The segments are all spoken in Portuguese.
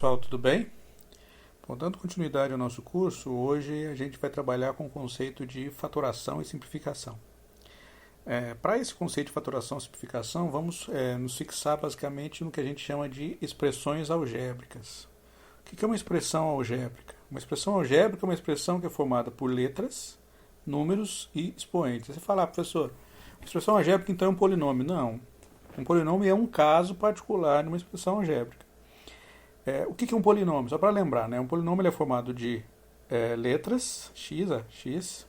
pessoal, tudo bem? Bom, dando continuidade ao nosso curso, hoje a gente vai trabalhar com o conceito de fatoração e simplificação. Para esse conceito de fatoração e simplificação, vamos nos fixar basicamente no que a gente chama de expressões algébricas. O que é uma expressão algébrica? Uma expressão algébrica é uma expressão que é formada por letras, números e expoentes. Você fala, professor, expressão algébrica então é um polinômio. Não. Um polinômio é um caso particular numa expressão algébrica. O que é um polinômio? Só para lembrar, né? Um polinômio ele é formado de letras, x,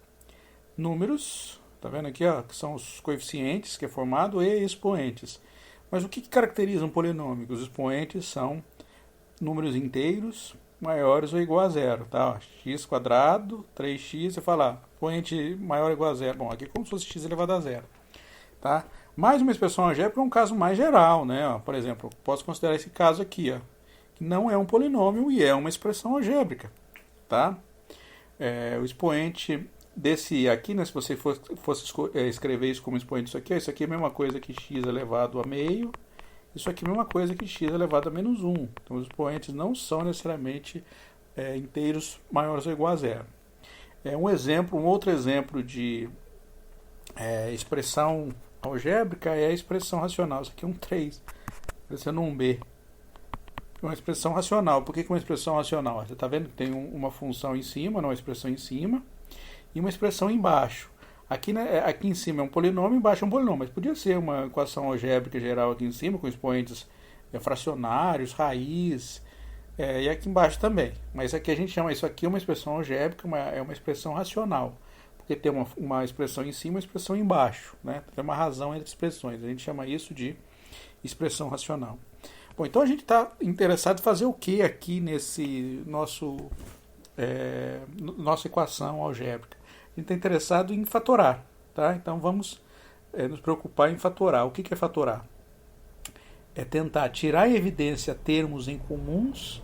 números, tá vendo aqui, ó, que são os coeficientes que é formado, e expoentes. Mas o que caracteriza um polinômio? Os expoentes são números inteiros maiores ou igual a zero, tá? Ó, x quadrado, 3x, você fala, expoente maior ou igual a zero. Bom, aqui é como se fosse x elevado a zero, tá? Mais uma expressão algébrica é um caso mais geral, né? Ó, por exemplo, posso considerar esse caso aqui, ó, que não é um polinômio e é uma expressão algébrica, tá? O expoente desse aqui, né, se você fosse escrever isso como expoente disso aqui é a mesma coisa que x elevado a meio, isso aqui é a mesma coisa que x elevado a menos 1. Então, os expoentes não são necessariamente inteiros maiores ou igual a zero. Um outro exemplo de expressão algébrica é a expressão racional. Isso aqui é um 3, parecendo um B. Uma expressão racional. Por que uma expressão racional? Você está vendo que tem uma função em cima, uma expressão em cima, e uma expressão embaixo. Aqui, né, aqui em cima é um polinômio, embaixo é um polinômio. Mas podia ser uma equação algébrica geral aqui em cima, com expoentes fracionários, raiz, e aqui embaixo também. Mas aqui a gente chama isso aqui uma expressão algébrica, é uma expressão racional. Porque tem uma expressão em cima e uma expressão embaixo. Né? Tem uma razão entre expressões. A gente chama isso de expressão racional. Bom, então a gente está interessado em fazer o que aqui nesse nossa equação algébrica? A gente está interessado em fatorar, tá? Então vamos nos preocupar em fatorar. O que é fatorar? É tentar tirar em evidência termos em comuns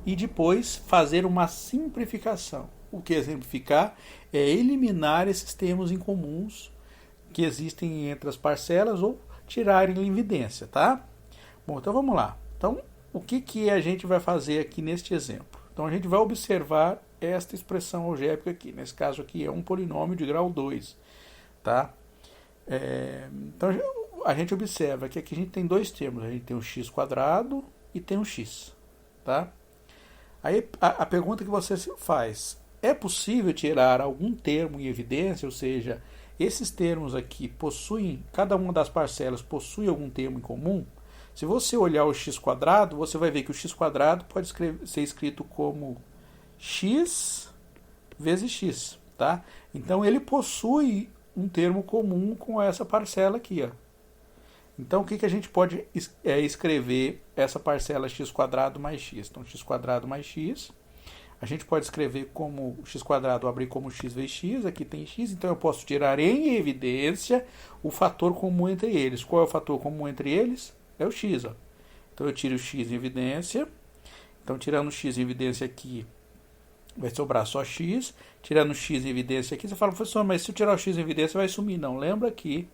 e depois fazer uma simplificação. O que é simplificar? É eliminar esses termos em comuns que existem entre as parcelas ou tirar em evidência, tá? Bom, então vamos lá. Então, o que a gente vai fazer aqui neste exemplo? Então, a gente vai observar esta expressão algébrica aqui. Nesse caso aqui é um polinômio de grau 2. Tá? Então, a gente observa que aqui a gente tem dois termos. A gente tem um x quadrado e tem um x. Tá? Aí, a pergunta que você faz, é possível tirar algum termo em evidência? Ou seja, esses termos aqui possuem, cada uma das parcelas possui algum termo em comum? Se você olhar o x quadrado, você vai ver que o x quadrado pode ser escrito como x vezes x, tá? Então ele possui um termo comum com essa parcela aqui, ó. Então o que a gente pode escrever essa parcela x quadrado mais x? Então x quadrado mais x, a gente pode escrever como x quadrado, abrir como x vezes x, aqui tem x, então eu posso tirar em evidência o fator comum entre eles. Qual é o fator comum entre eles? É o x. Ó. Então eu tiro o x em evidência. Então tirando o x em evidência aqui, vai sobrar só x. Tirando o x em evidência aqui, você fala, professor, mas se eu tirar o x em evidência vai sumir. Não, lembra que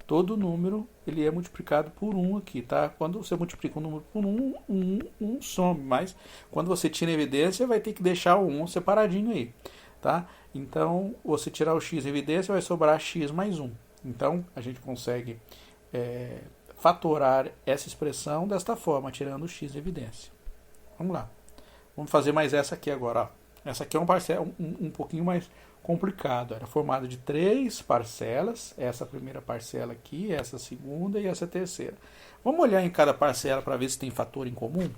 todo número ele é multiplicado por 1 aqui, tá? Quando você multiplica um número por 1 some. Mas quando você tira em evidência, vai ter que deixar o 1 separadinho aí, tá? Então, você tirar o x em evidência, vai sobrar x mais 1. Então, a gente consegue fatorar essa expressão desta forma, tirando o x de evidência. Vamos lá. Vamos fazer mais essa aqui agora. Ó. Essa aqui é uma parcela um pouquinho mais complicado. Era formada de 3 parcelas. Essa primeira parcela aqui, essa segunda e essa terceira. Vamos olhar em cada parcela para ver se tem fator em comum?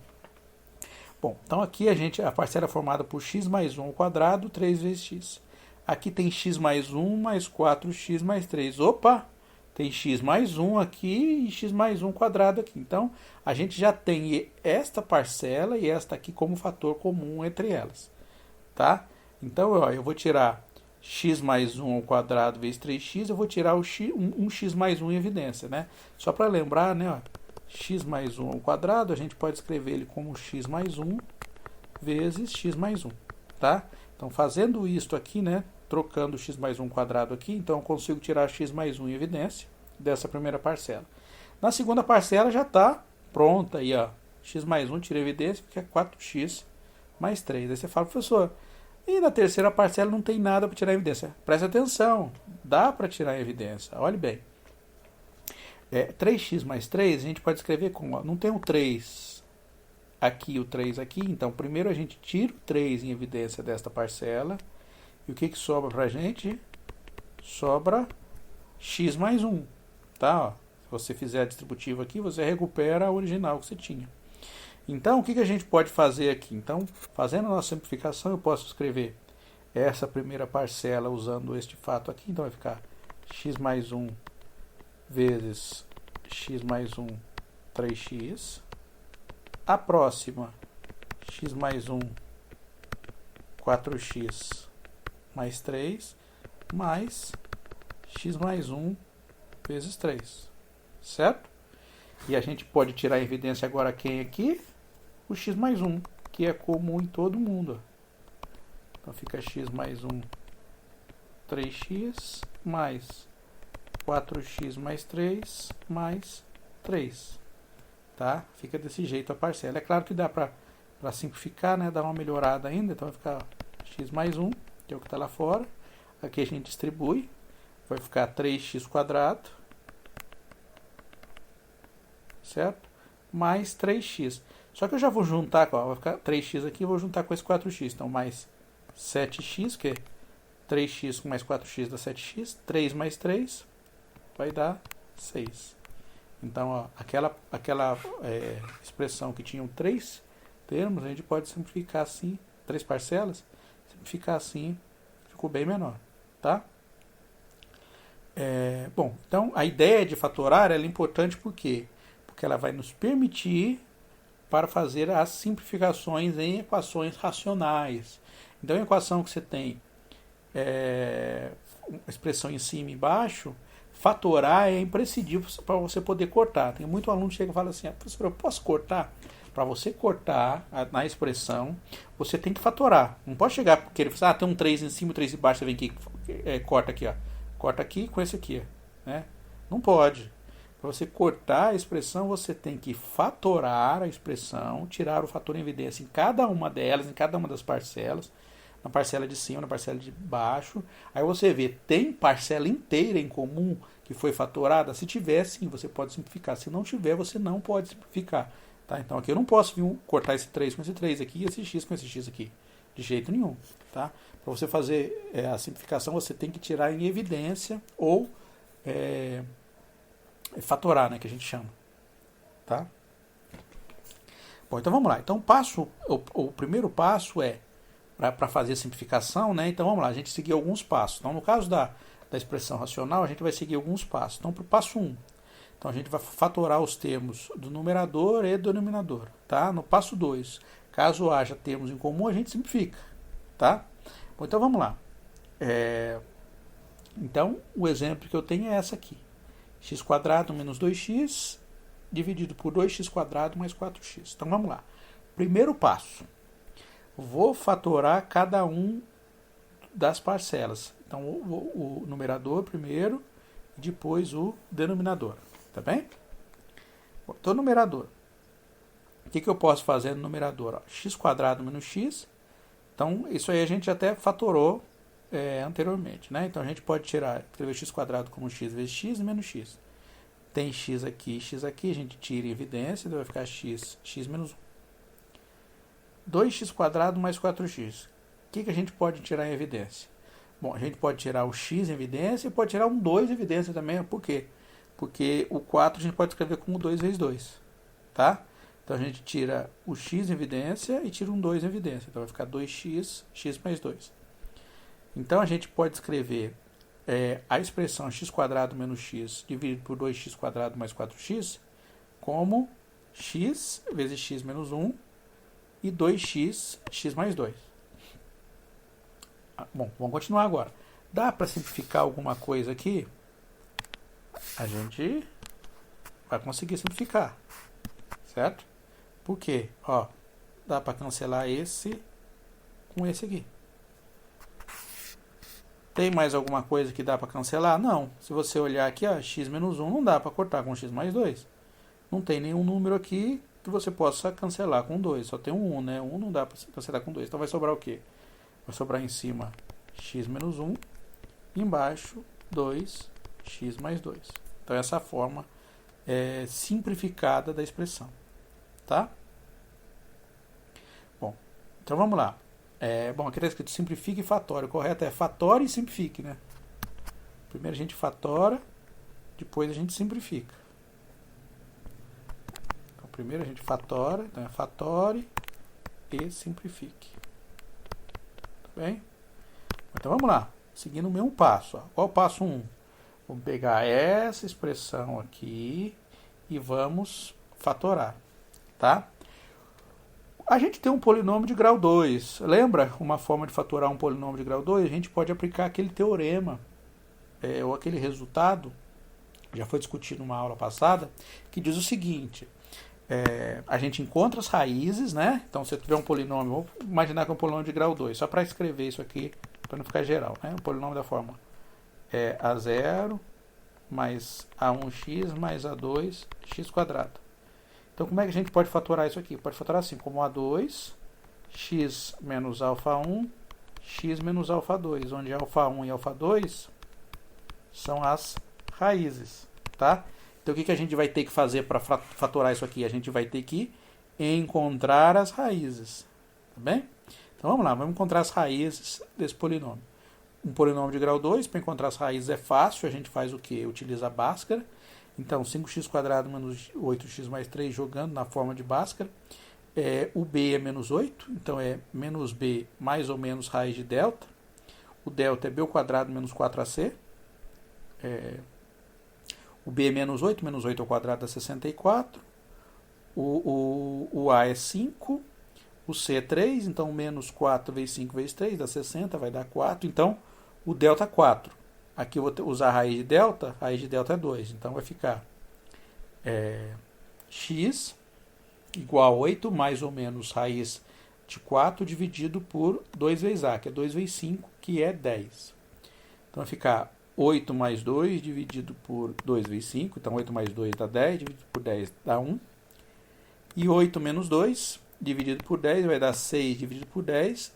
Bom, então aqui a parcela é formada por x mais 1 ao quadrado, 3 vezes x. Aqui tem x mais 1 mais 4x mais 3. Opa! Tem x mais 1 aqui e x mais 1 quadrado aqui. Então, a gente já tem esta parcela e esta aqui como fator comum entre elas. Tá? Então, ó, eu vou tirar x mais 1 ao quadrado vezes 3x, eu vou tirar um x mais 1 em evidência. Né? Só para lembrar, né, ó, x mais 1 ao quadrado, a gente pode escrever ele como x mais 1 vezes x mais 1. Tá? Então, fazendo isto aqui, né, trocando x mais 1 quadrado aqui, então eu consigo tirar x mais 1 em evidência dessa primeira parcela. Na segunda parcela já está pronta aí, ó, x mais 1, tira a evidência, fica 4x mais 3. Aí você fala, professor, e na terceira parcela não tem nada para tirar a evidência. Presta atenção, dá para tirar a evidência. Olhe bem. 3x mais 3 a gente pode escrever como, não tem o 3 aqui e o 3 aqui, então primeiro a gente tira o 3 em evidência desta parcela, e o que sobra para a gente? Sobra x mais 1, tá? Ó, se você fizer a distributiva aqui, você recupera a original que você tinha. Então, o que a gente pode fazer aqui? Então, fazendo a nossa simplificação, eu posso escrever essa primeira parcela usando este fato aqui, então vai ficar x mais 1 vezes x mais 1, 3x. A próxima, x mais 1, 4x mais 3, mais x mais 1 vezes 3. Certo? E a gente pode tirar a evidência agora quem aqui? O x mais 1, que é comum em todo mundo. Então fica x mais 1, 3x, mais 4x mais 3, mais 3. Tá? Fica desse jeito a parcela. É claro que dá para simplificar, né? Dar uma melhorada ainda. Então vai ficar x mais 1, que é o que está lá fora. Aqui a gente distribui. Vai ficar 3x quadrado. Certo? Mais 3x. Só que eu já vou juntar, ó, vai ficar 3x aqui, eu vou juntar com esse 4x. Então, mais 7x, que é 3x com mais 4x dá 7x. 3 mais 3 vai dar 6. Então, ó, aquela expressão que tinham 3 termos, a gente pode simplificar assim, 3 parcelas, simplificar assim, ficou bem menor, tá? Bom, então a ideia de fatorar ela é importante por quê? Porque ela vai nos permitir para fazer as simplificações em equações racionais. Então, a equação que você tem uma expressão em cima e embaixo, fatorar é imprescindível para você poder cortar. Tem muito aluno que chega e fala assim, professor, eu posso cortar? Para você cortar na expressão, você tem que fatorar. Não pode chegar porque ele fala, tem um 3 em cima e 3 embaixo, você vem aqui, corta aqui, ó. Corta aqui com esse aqui, né? Não pode. Para você cortar a expressão, você tem que fatorar a expressão, tirar o fator em evidência em cada uma delas, em cada uma das parcelas, na parcela de cima, na parcela de baixo. Aí você vê, tem parcela inteira em comum que foi fatorada? Se tiver, sim, você pode simplificar. Se não tiver, você não pode simplificar. Tá? Então aqui eu não posso cortar esse 3 com esse 3 aqui e esse x com esse x aqui. De jeito nenhum. Tá? Para você fazer a simplificação, você tem que tirar em evidência ou fatorar, né, que a gente chama. Tá? Bom, então vamos lá. Então o primeiro passo é para fazer a simplificação, né? Então vamos lá, a gente seguir alguns passos. Então no caso da expressão racional, a gente vai seguir alguns passos. Então para o passo 1, então a gente vai fatorar os termos do numerador e do denominador. Tá? No passo 2, caso haja termos em comum, a gente simplifica. Tá? Bom, então vamos lá. Então o exemplo que eu tenho é essa aqui. X quadrado menos 2x dividido por 2x quadrado mais 4x. Então vamos lá. Primeiro passo. Vou fatorar cada um das parcelas. Então o numerador primeiro e depois o denominador. Tá bem? Então numerador. O que eu posso fazer no numerador? Ó, x quadrado menos x. Então isso aí a gente até fatorou anteriormente, né? Então a gente pode escrever x quadrado como x vezes x menos x. Tem x aqui, a gente tira em evidência, então vai ficar x menos 1. 2x quadrado mais 4x. O que a gente pode tirar em evidência? Bom, a gente pode tirar o x em evidência e pode tirar um 2 em evidência também. Por quê? Porque o 4 a gente pode escrever como 2 vezes 2. Tá? Então a gente tira o x em evidência e tira um 2 em evidência. Então vai ficar 2x, x mais 2. Então a gente pode escrever a expressão x quadrado menos x dividido por 2x quadrado mais 4x como x vezes x menos 1 e 2x, x mais 2. Bom, vamos continuar agora. Dá para simplificar alguma coisa aqui? A gente vai conseguir simplificar. Certo? Por quê? Ó, dá para cancelar esse com esse aqui. Tem mais alguma coisa que dá para cancelar? Não. Se você olhar aqui, ó, x menos 1 não dá para cortar com x mais 2. Não tem nenhum número aqui que você possa cancelar com 2. Só tem um 1, né? 1 não dá para cancelar com 2. Então vai sobrar o quê? Vai sobrar em cima x menos 1, embaixo 2x mais 2. Então essa é a forma simplificada da expressão. Tá? Bom, então vamos lá. Aqui está escrito simplifique e fatore. O correto é fatore e simplifique, né? Primeiro a gente fatora, depois a gente simplifica. Então, primeiro a gente fatora, então é fatore e simplifique. Tudo bem? Então vamos lá, seguindo o mesmo passo. Ó. Qual é o passo 1? Vamos pegar essa expressão aqui e vamos fatorar. Tá? A gente tem um polinômio de grau 2. Lembra uma forma de fatorar um polinômio de grau 2? A gente pode aplicar aquele teorema, ou aquele resultado, já foi discutido numa aula passada, que diz o seguinte: a gente encontra as raízes, né? Então, se eu tiver um polinômio, vou imaginar que é um polinômio de grau 2, só para escrever isso aqui, para não ficar geral, né? Um polinômio da forma A0 mais A1x mais A2x quadrado. Então, como é que a gente pode fatorar isso aqui? Pode fatorar assim, como A2, x menos alfa1, x menos alfa2, onde alfa1 e alfa2 são as raízes, tá? Então, o que a gente vai ter que fazer para fatorar isso aqui? A gente vai ter que encontrar as raízes, tá bem? Então, vamos lá, vamos encontrar as raízes desse polinômio. Um polinômio de grau 2, para encontrar as raízes é fácil, a gente faz o quê? Utiliza a Bhaskara. Então, 5x² menos 8x mais 3, jogando na forma de Bhaskara. O b é menos 8, então é menos b mais ou menos raiz de delta. O delta é b² menos 4ac. O b é menos 8 ao quadrado dá 64. O a é 5. O c é 3, então menos 4 vezes 5 vezes 3 dá 60, vai dar 4. Então, o delta é 4. Aqui eu vou usar a raiz de delta é 2. Então, vai ficar x igual a 8 mais ou menos raiz de 4 dividido por 2 vezes a, que é 2 vezes 5, que é 10. Então, vai ficar 8 mais 2 dividido por 2 vezes 5. Então, 8 mais 2 dá 10, dividido por 10 dá 1. E 8 menos 2 dividido por 10 vai dar 6 dividido por 10.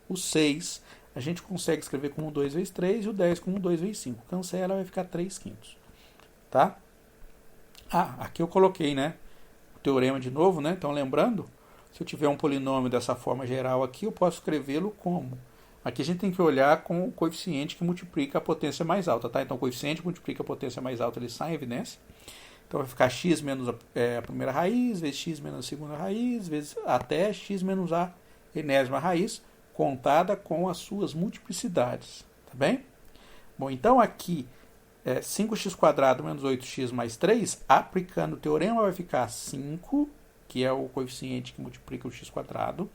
O 6 a gente consegue escrever como 2 vezes 3 e o 10 como 2 vezes 5. Cancela, vai ficar 3/5. Tá? Aqui eu coloquei, né, o teorema de novo, né? Então, lembrando, se eu tiver um polinômio dessa forma geral aqui, eu posso escrevê-lo como? Aqui a gente tem que olhar com o coeficiente que multiplica a potência mais alta, tá? Então, o coeficiente que multiplica a potência mais alta, ele sai em evidência. Então, vai ficar x menos a primeira raiz, vezes x menos a segunda raiz, vezes até x menos a enésima raiz, contada com as suas multiplicidades. Tá bem? Bom, então aqui, 5x² menos 8x mais 3, aplicando o teorema, vai ficar 5, que é o coeficiente que multiplica o x²,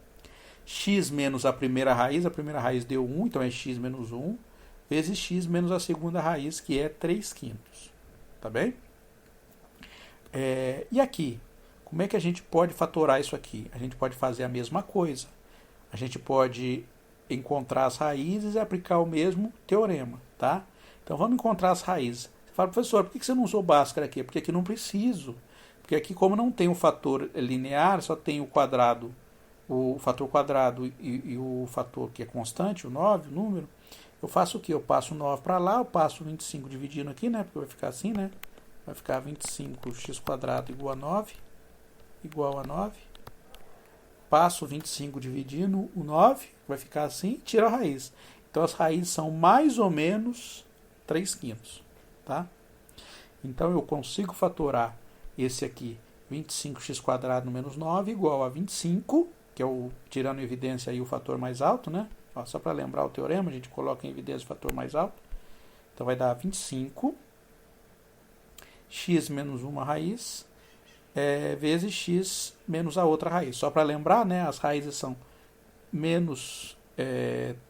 x menos a primeira raiz deu 1, então é x menos 1, vezes x menos a segunda raiz, que é 3/5. Tá bem? E aqui, como é que a gente pode fatorar isso aqui? A gente pode fazer a mesma coisa. A gente pode encontrar as raízes e aplicar o mesmo teorema, tá? Então, vamos encontrar as raízes. Você fala, professor, por que você não usou Bhaskara aqui? Porque aqui não preciso. Porque aqui, como não tem um fator linear, só tem o quadrado, o fator quadrado e o fator que é constante, o 9, o número, eu faço o quê? Eu passo o 9 para lá, eu passo 25 dividindo aqui, né? Porque vai ficar assim, né? Vai ficar 25x² igual a 9. Passo 25 dividindo o 9, vai ficar assim, tira a raiz. Então, as raízes são mais ou menos 3/5. Tá? Então, eu consigo fatorar esse aqui, 25x² no menos 9, igual a 25, que é o, tirando em evidência aí o fator mais alto, né? Ó, só para lembrar o teorema, a gente coloca em evidência o fator mais alto. Então, vai dar 25 x menos uma raiz vezes x menos a outra raiz. Só para lembrar, né, as raízes são menos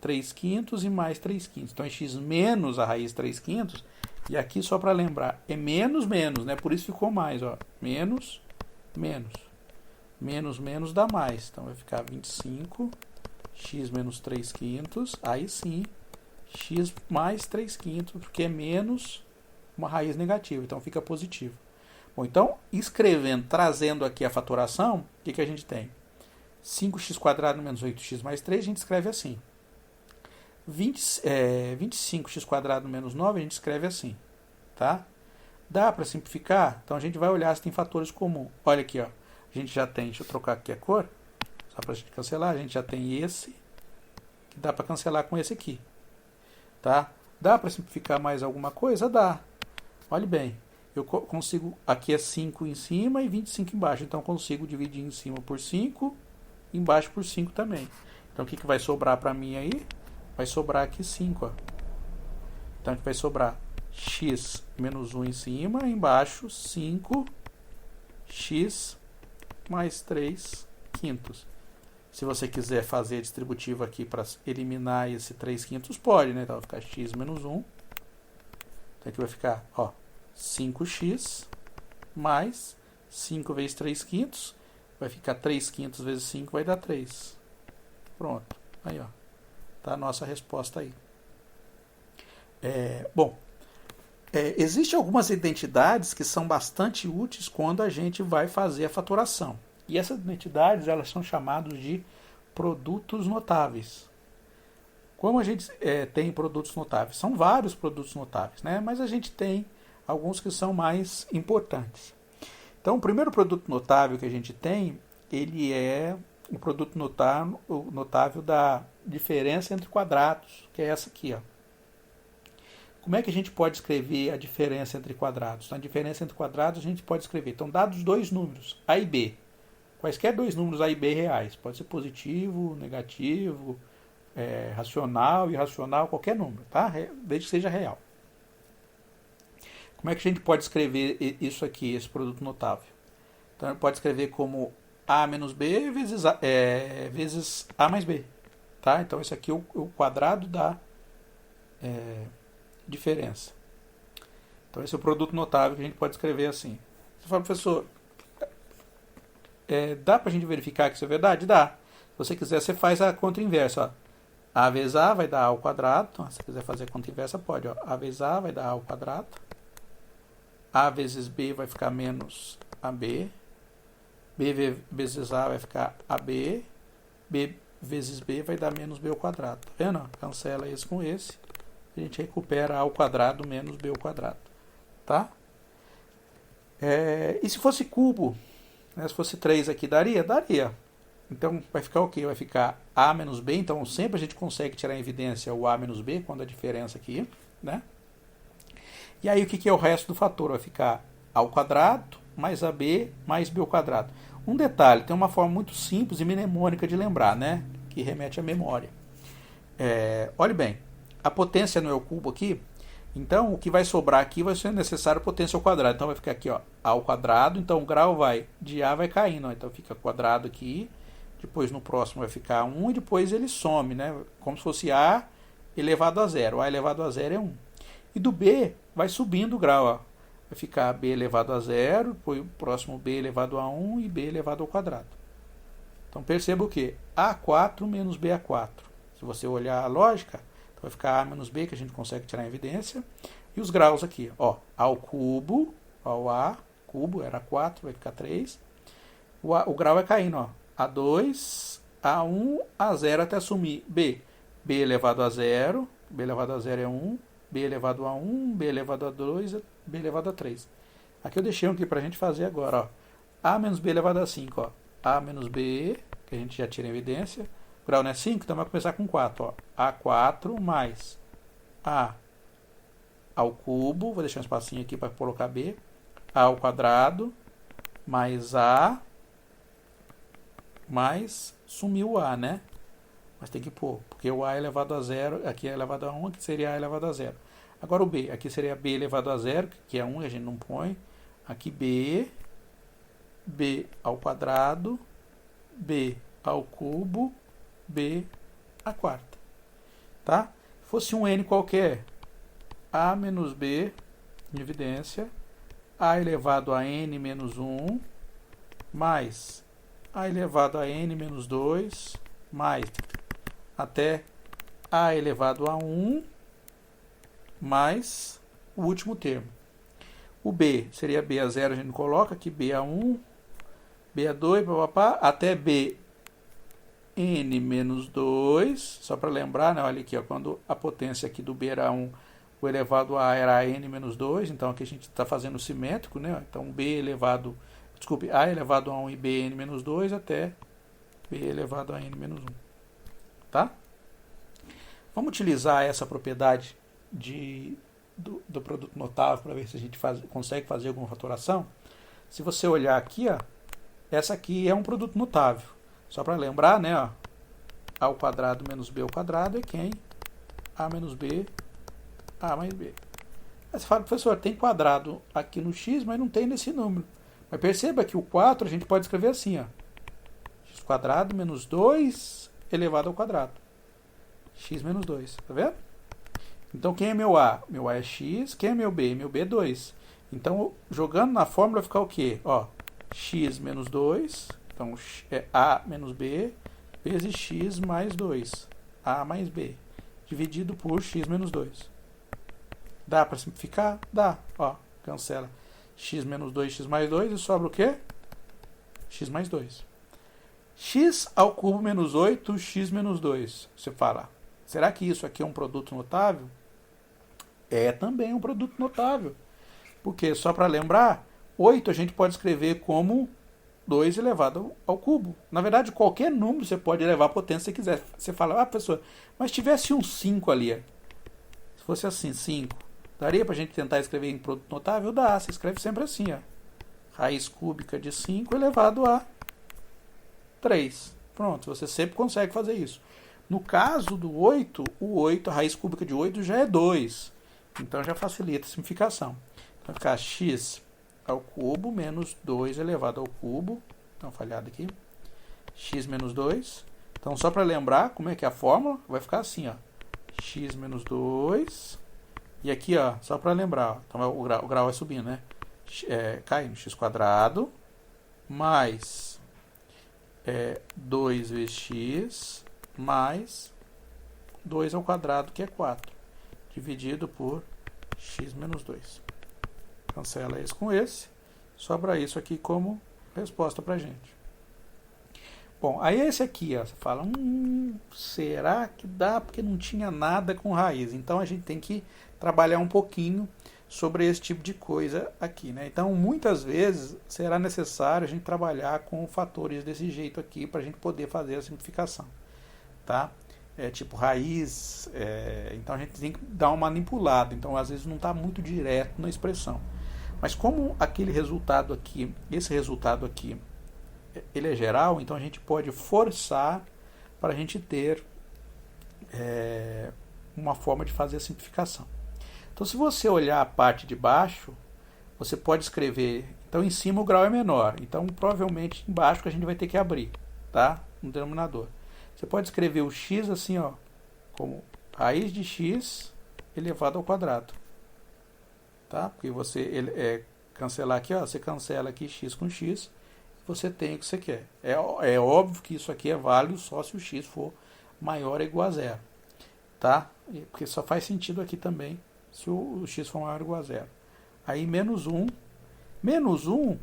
3/5 e mais 3/5. Então, é x menos a raiz 3/5. E aqui, só para lembrar, é menos, né? Por isso ficou mais. Ó. Menos, menos. Menos, menos dá mais. Então, vai ficar 25 x menos 3/5. Aí sim, x mais 3/5, porque é menos uma raiz negativa. Então, fica positivo. Bom, então, escrevendo, trazendo aqui a fatoração, o que a gente tem? 5x² menos 8x mais 3, a gente escreve assim. 25x² menos 9, a gente escreve assim. Tá? Dá para simplificar? Então, a gente vai olhar se tem fatores comuns. Olha aqui, ó. A gente já tem, deixa eu trocar aqui a cor, só para a gente cancelar, a gente já tem esse, que dá para cancelar com esse aqui. Tá? Dá para simplificar mais alguma coisa? Dá. Olhe bem, eu consigo, aqui é 5 em cima e 25 embaixo, então eu consigo dividir em cima por 5, embaixo por 5 também. Então o que vai sobrar para mim aí? Vai sobrar aqui 5, ó. Então aqui vai sobrar x menos 1 em cima, embaixo 5x mais 3 quintos. Se você quiser fazer a distributiva aqui para eliminar esse 3 quintos, pode, né? Então vai ficar x menos 1. Então aqui vai ficar, ó, 5x mais 5 vezes 3 quintos. Vai ficar 3 quintos vezes 5, vai dar 3. Pronto. Aí, ó. Tá a nossa resposta aí. Bom, existem algumas identidades que são bastante úteis quando a gente vai fazer a fatoração. E essas identidades, elas são chamadas de produtos notáveis. Como a gente tem produtos notáveis? São vários produtos notáveis, né? Mas a gente tem alguns que são mais importantes. Então, o primeiro produto notável que a gente tem, ele é o produto notável da diferença entre quadrados, que é essa aqui, ó. Como é que a gente pode escrever a diferença entre quadrados? Na diferença entre quadrados, a gente pode escrever, então, dados dois números, A e B. Quaisquer dois números A e B reais. Pode ser positivo, negativo, racional, irracional, qualquer número, tá? Desde que seja real. Como é que a gente pode escrever isso aqui, esse produto notável? Então, pode escrever como A menos B vezes A mais B. Tá? Então, esse aqui é o quadrado da diferença. Então, esse é o produto notável que a gente pode escrever assim. Você fala, professor, dá para a gente verificar que isso é verdade? Dá. Se você quiser, você faz a conta inversa. Ó. A vezes A vai dar A ao quadrado. Então, se você quiser fazer a conta inversa, pode. Ó. A vezes A vai dar A ao quadrado. A vezes B vai ficar menos AB. B vezes A vai ficar AB. B vezes B vai dar menos B ao quadrado. Tá vendo? Cancela esse com esse. A gente recupera A ao quadrado menos B ao quadrado. Tá? E se fosse cubo? Né? Se fosse 3 aqui, daria? Daria. Então vai ficar o quê? Vai ficar A menos B. Então sempre a gente consegue tirar em evidência o A menos B quando a diferença aqui. Né? E aí o que é o resto do fator? Vai ficar A ao quadrado mais AB mais B ao quadrado. Um detalhe, tem uma forma muito simples e mnemônica de lembrar, né? Que remete à memória. Olhe bem, a potência não é o cubo aqui, então o que vai sobrar aqui vai ser necessário potência ao quadrado. Então vai ficar aqui, ó, A ao quadrado, então o grau de A vai caindo, ó, então fica quadrado aqui, depois no próximo vai ficar 1 e depois ele some, né? Como se fosse A elevado a zero. A elevado a zero é 1. E do B vai subindo o grau, ó. Vai ficar B elevado a zero, depois o próximo B elevado a 1 e B elevado ao quadrado. Então perceba o que? A4 menos B4. Se você olhar a lógica, então vai ficar A menos B, que a gente consegue tirar em evidência. E os graus aqui, ó, A ao cubo, ao A, cubo era 4, vai ficar 3. O grau vai caindo, ó, A2, A1, A0 até sumir B. B elevado a zero, B elevado a zero é 1, B elevado a 1, B elevado a 2, B elevado a 3. Aqui eu deixei um aqui para a gente fazer agora. Ó. A menos B elevado a 5. Ó. A menos B, que a gente já tira em evidência. O grau não é 5, então vai começar com 4. Ó. A4 mais A ao cubo. Vou deixar um espacinho aqui para colocar B. A ao quadrado mais A mais sumiu o A, né? Mas tem que pôr, porque o A é elevado a 0, aqui é elevado a 1, aqui seria A elevado a 0. Agora o B, aqui seria B elevado a 0, que é 1, a gente não põe. Aqui B ao quadrado, B ao cubo, B à quarta. Tá? Se fosse um N qualquer, A menos B, em evidência, A elevado a N menos 1, mais A elevado a N menos 2, mais até A elevado a 1, mais o último termo. O B seria B a 0, a gente coloca aqui B a 1, B a 2, papapá, até B n menos 2, só para lembrar, né, olha aqui, ó, quando a potência aqui do B era 1, o elevado a era n menos 2, então aqui a gente está fazendo simétrico, né, então A elevado a 1 e Bn menos 2 até B elevado a n menos 1, tá? Vamos utilizar essa propriedade do produto notável para ver se a gente consegue fazer alguma fatoração. Se você olhar aqui, ó, essa aqui é um produto notável. Só para lembrar, né, ó, a ao quadrado menos b ao quadrado é quem? A menos b, a mais b. Aí você fala, professor, tem quadrado aqui no x, mas não tem nesse número. Mas perceba que o 4 a gente pode escrever assim, ó, x quadrado menos 2 elevado ao quadrado. X menos 2, tá vendo? Então, quem é meu A? Meu A é x. Quem é meu B? Meu B é 2. Então, jogando na fórmula, vai ficar o quê? Ó, x menos 2. Então, é A menos B vezes x mais 2. A mais B. Dividido por x menos 2. Dá para simplificar? Dá. Ó, cancela x menos 2, x mais 2 e sobra o quê? X mais 2. X ao cubo menos 8, x menos 2. Você fala, será que isso aqui é um produto notável? É também um produto notável. Porque, só para lembrar, 8 a gente pode escrever como 2 elevado ao cubo. Na verdade, qualquer número você pode elevar a potência que você quiser. Você fala, professor, mas tivesse um 5 ali. Se fosse assim, 5, daria para a gente tentar escrever em produto notável? Dá, você escreve sempre assim, ó. Raiz cúbica de 5 elevado a 3. Pronto, você sempre consegue fazer isso. No caso do 8, a raiz cúbica de 8 já é 2. Então já facilita a simplificação. Então vai ficar x ao cubo menos 2 elevado ao cubo. Então, falhado aqui. X menos 2. Então, só para lembrar como é que é a fórmula, vai ficar assim, ó. X menos 2. E aqui, ó, só para lembrar, ó, então o grau vai subindo, né? Cai no x quadrado mais 2 vezes x mais 2 ao quadrado, que é 4, dividido por x menos 2. Cancela esse com esse, sobra isso aqui como resposta para a gente. Bom, aí esse aqui, ó, você fala, será que dá? Porque não tinha nada com raiz. Então, a gente tem que trabalhar um pouquinho sobre esse tipo de coisa aqui, né? Então, muitas vezes, será necessário a gente trabalhar com fatores desse jeito aqui para a gente poder fazer a simplificação, tá? Tipo raiz, então a gente tem que dar uma manipulada, então às vezes não está muito direto na expressão. Mas como aquele resultado aqui, esse resultado aqui, ele é geral, então a gente pode forçar para a gente ter uma forma de fazer a simplificação. Então, se você olhar a parte de baixo, você pode escrever, então em cima o grau é menor, então provavelmente embaixo que a gente vai ter que abrir, tá? No denominador. Você pode escrever o x assim, ó, como raiz de x elevado ao quadrado. Tá? Porque você cancelar aqui, ó, você cancela aqui x com x, você tem o que você quer. É óbvio que isso aqui é válido só se o x for maior ou igual a zero. Tá? Porque só faz sentido aqui também se o x for maior ou igual a zero. Aí menos 1. Menos 1,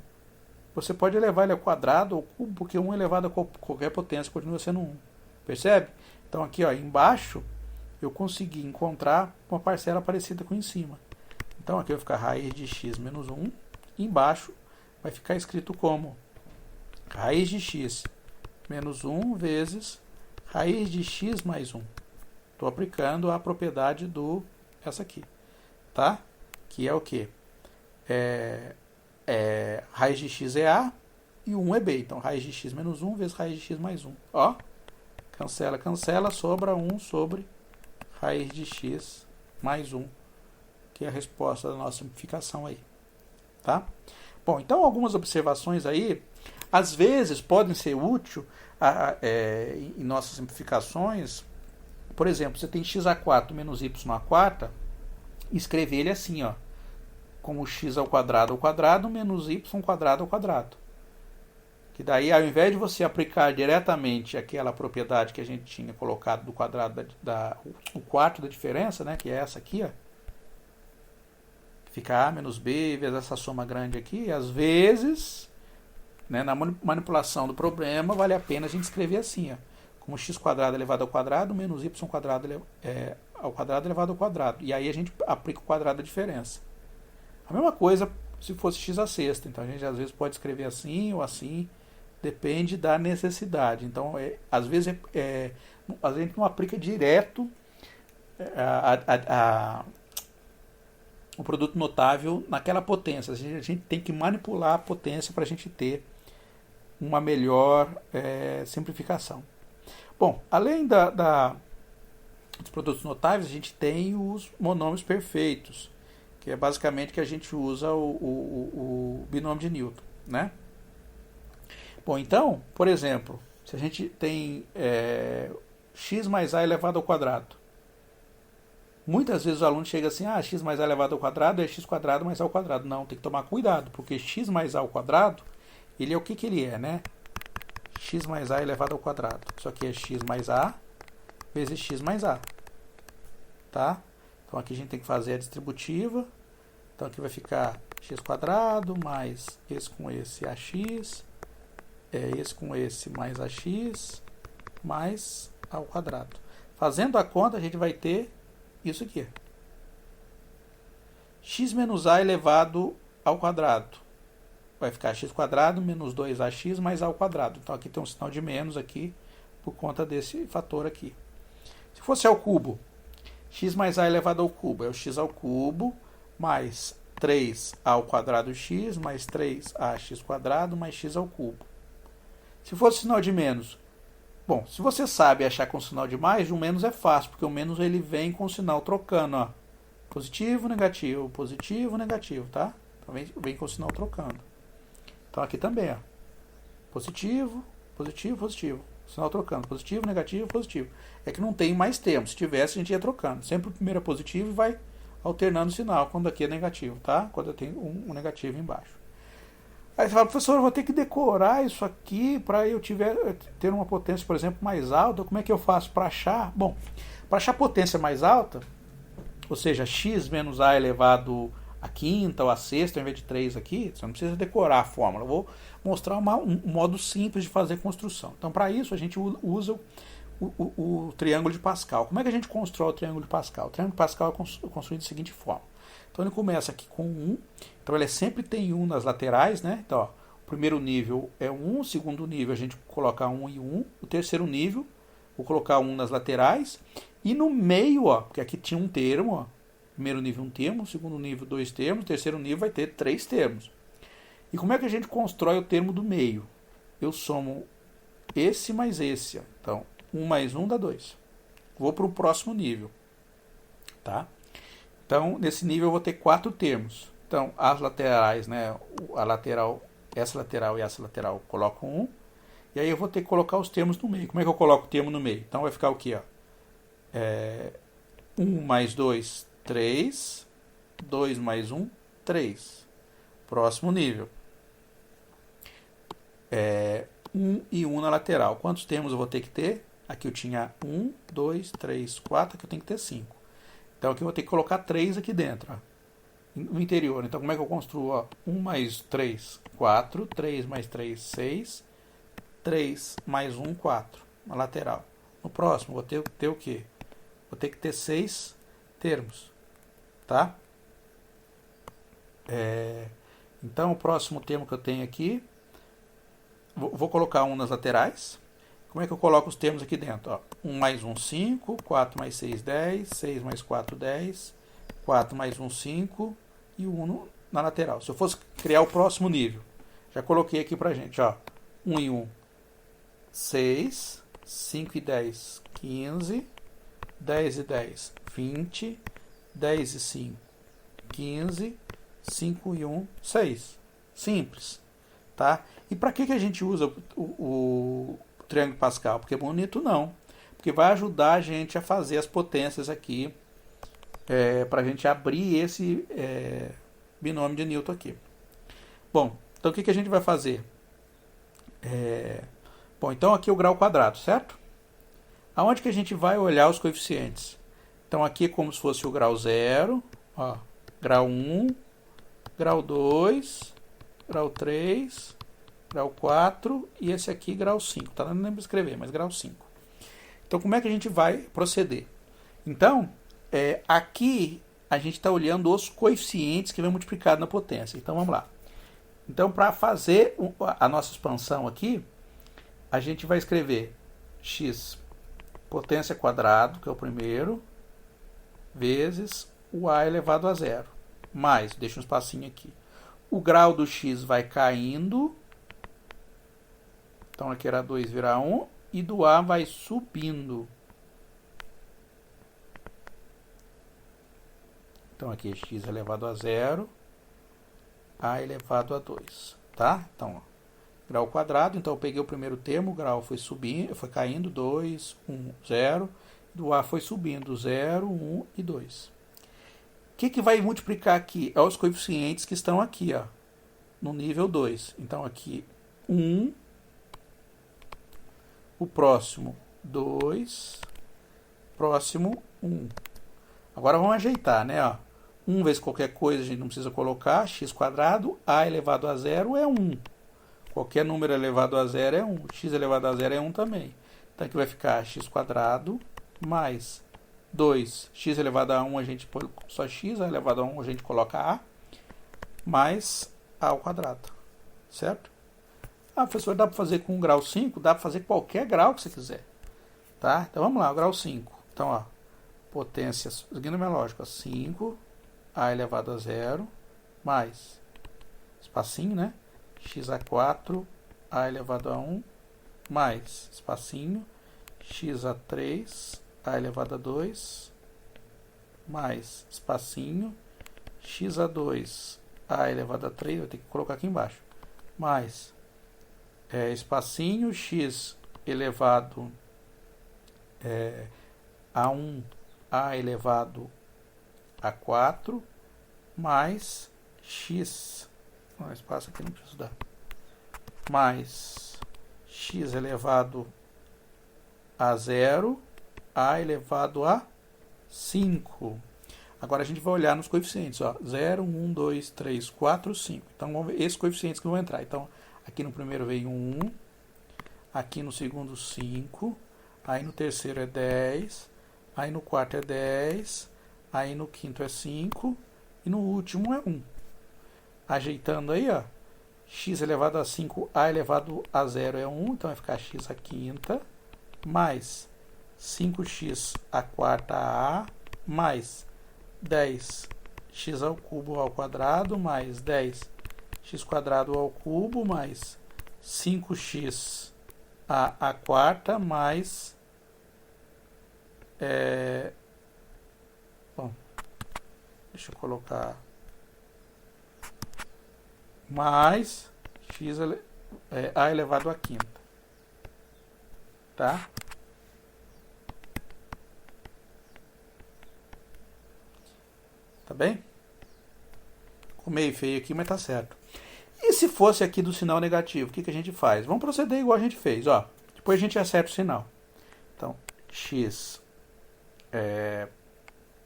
você pode elevar ele ao quadrado ou cubo, porque 1 elevado a qualquer potência continua sendo 1. Percebe? Então aqui, ó, embaixo eu consegui encontrar uma parcela parecida com em cima. Então aqui vai ficar raiz de x menos 1. E embaixo vai ficar escrito como raiz de x menos 1 vezes raiz de x mais 1. Estou aplicando a propriedade essa aqui. Tá? Que é o quê? Raiz de x é a e 1 é b. Então raiz de x menos 1 vezes raiz de x mais 1. Ó. Cancela, cancela, sobra 1 sobre raiz de x mais 1, que é a resposta da nossa simplificação aí. Tá? Bom, então algumas observações aí, às vezes podem ser úteis em nossas simplificações. Por exemplo, você tem x a 4 menos y a quarta, escrever ele assim, ó, como x ao quadrado menos y quadrado ao quadrado. Que daí, ao invés de você aplicar diretamente aquela propriedade que a gente tinha colocado do quadrado o quarto da diferença, né, que é essa aqui, ó, fica A menos B vezes essa soma grande aqui. E às vezes, né, na manipulação do problema, vale a pena a gente escrever assim, ó, como x² elevado ao quadrado menos y² ao quadrado elevado ao quadrado. E aí a gente aplica o quadrado da diferença. A mesma coisa se fosse x à sexta. Então a gente às vezes pode escrever assim ou assim, depende da necessidade. Então, às vezes a gente não aplica direto o produto notável naquela potência. A gente tem que manipular a potência para a gente ter uma melhor simplificação. Bom, além dos produtos notáveis, a gente tem os monômios perfeitos, que é basicamente que a gente usa o binômio de Newton, né? Bom, então, por exemplo, se a gente tem x mais a elevado ao quadrado, muitas vezes o aluno chega assim, x mais a elevado ao quadrado é x² mais a ao quadrado. Não, tem que tomar cuidado, porque x mais a ao quadrado, ele é o que ele é, né? X mais a elevado ao quadrado. Isso aqui é x mais a vezes x mais a. Tá? Então aqui a gente tem que fazer a distributiva. Então aqui vai ficar x² mais esse com esse ax, esse com esse mais ax, mais a ao quadrado. Fazendo a conta, a gente vai ter isso aqui. X menos a elevado ao quadrado. Vai ficar x² menos 2ax mais a ao quadrado. Então aqui tem um sinal de menos aqui, por conta desse fator aqui. Se fosse ao cubo, x mais a elevado ao cubo é o x ao cubo mais 3a ao quadrado x mais 3ax² mais x ao cubo. Se fosse sinal de menos, bom, se você sabe achar com sinal de mais, o menos é fácil, porque o menos ele vem com o sinal trocando, ó. Positivo, negativo, tá? Então vem com o sinal trocando. Então aqui também, ó. Positivo, positivo, positivo. Sinal trocando. Positivo, negativo, positivo. É que não tem mais termos. Se tivesse, a gente ia trocando. Sempre o primeiro é positivo e vai alternando o sinal quando aqui é negativo, tá? Quando eu tenho um negativo embaixo. Aí você fala, professor, eu vou ter que decorar isso aqui para eu ter uma potência, por exemplo, mais alta. Como é que eu faço para achar? Bom, para achar potência mais alta, ou seja, x menos a elevado à quinta ou à sexta, ao invés de 3 aqui, você não precisa decorar a fórmula. Eu vou mostrar um modo simples de fazer construção. Então, para isso, a gente usa o triângulo de Pascal. Como é que a gente constrói o triângulo de Pascal? O triângulo de Pascal é construído da seguinte forma. Então, ele começa aqui com 1. Então, ele sempre tem 1 nas laterais, né? Então, ó, o primeiro nível é 1, o segundo nível a gente coloca 1 e 1. O terceiro nível, vou colocar 1 nas laterais. E no meio, ó, porque aqui tinha um termo, ó. Primeiro nível, um termo. Segundo nível, 2 termos. Terceiro nível vai ter 3 termos. E como é que a gente constrói o termo do meio? Eu somo esse mais esse. Ó. Então, 1 mais 1 dá 2. Vou para o próximo nível. Tá? Então, nesse nível eu vou ter 4 termos. Então, as laterais, né, a lateral, essa lateral e essa lateral, coloco 1. E aí eu vou ter que colocar os termos no meio. Como é que eu coloco o termo no meio? Então, vai ficar o quê? Ó? 1 mais 2, 3. 2 mais 1, 3. Próximo nível. 1 e 1 na lateral. Quantos termos eu vou ter que ter? Aqui eu tinha 1, 2, 3, 4. Aqui eu tenho que ter 5. Então aqui eu vou ter que colocar 3 aqui dentro. Ó, no interior. Então como é que eu construo? Ó, 1 mais 3, 4. 3 mais 3, 6. 3 mais 1, 4. Na lateral. No próximo vou ter o quê? Vou ter que ter 6 termos. Tá? Então o próximo termo que eu tenho aqui, vou colocar 1 nas laterais. Como é que eu coloco os termos aqui dentro? Ó, 1 mais 1, 5. 4 mais 6, 10. 6 mais 4, 10. 4 mais 1, 5. E 1 na lateral. Se eu fosse criar o próximo nível, já coloquei aqui pra gente. Ó, 1 e 1, 6. 5 e 10, 15. 10 e 10, 20. 10 e 5, 15. 5 e 1, 6. Simples. Tá? E para que a gente usa o triângulo Pascal? Porque é bonito não. Porque vai ajudar a gente a fazer as potências aqui, para a gente abrir esse binômio de Newton aqui. Bom, então o que a gente vai fazer? Bom, então aqui é o grau quadrado, certo? Aonde que a gente vai olhar os coeficientes? Então aqui é como se fosse o grau 0, ó, grau 1, grau 2, grau 3, grau 4 e esse aqui grau 5. Tá? Não lembro escrever, mas grau 5. Então, como é que a gente vai proceder? Então, aqui a gente está olhando os coeficientes que vem multiplicado na potência. Então, vamos lá. Então, para fazer a nossa expansão aqui, a gente vai escrever x potência quadrado, que é o primeiro, vezes o a elevado a zero. Mais, deixa um espacinho aqui. O grau do x vai caindo. Então, aqui era 2, vira 1. E do a vai subindo. Então, aqui é x elevado a zero, a elevado a 2. Tá? Então, ó, grau quadrado. Então, eu peguei o primeiro termo, o grau foi subindo, foi caindo, 2, 1, 0. Do a foi subindo, 0, 1 e 2. O que vai multiplicar aqui? É os coeficientes que estão aqui, ó, no nível 2. Então, aqui, 1. O próximo, 2. Próximo, 1. Agora vamos ajeitar, né? Ó. 1 vezes qualquer coisa a gente não precisa colocar. X quadrado, a elevado a zero é 1. Qualquer número elevado a zero é 1. X elevado a zero é 1 também. Então aqui vai ficar x quadrado mais 2. X elevado a 1 a gente põe só x, a elevado a 1 a gente coloca a, mais a ao quadrado. Certo? Ah, professor, dá para fazer com grau 5? Dá para fazer qualquer grau que você quiser. Tá? Então vamos lá, o grau 5. Então, ó, potência, seguindo a minha lógica, 5, a elevado a zero, mais, espacinho, né? X a 4, a elevado a 1, mais, espacinho, x a 3, a elevado a 2, mais, espacinho, x a 2, a elevado a 3, vou ter que colocar aqui embaixo, mais, espacinho, x elevado a 1, a elevado a 4, mais x, não, espaço aqui não preciso dar, mais x elevado a 0, a elevado a 5. Agora a gente vai olhar nos coeficientes, ó, 0, 1, 2, 3, 4, 5. Então vamos ver esses coeficientes que vão entrar. Então, aqui no primeiro veio 1, aqui no segundo 5, aí no terceiro é 10, aí no quarto é 10, aí no quinto é 5 e no último é 1. Ajeitando aí, ó, x elevado a 5, a elevado a 0 é 1, então vai ficar x a quinta, mais 5x a quarta a, mais 10x ao cubo ao quadrado, mais 10x quadrado ao cubo, mais 5x a quarta, mais... bom, deixa eu colocar... mais x a elevado a quinta. Tá? Tá bem? Ficou meio feio aqui, mas tá certo. E se fosse aqui do sinal negativo, o que a gente faz? Vamos proceder igual a gente fez, ó. Depois a gente acerta o sinal. Então, x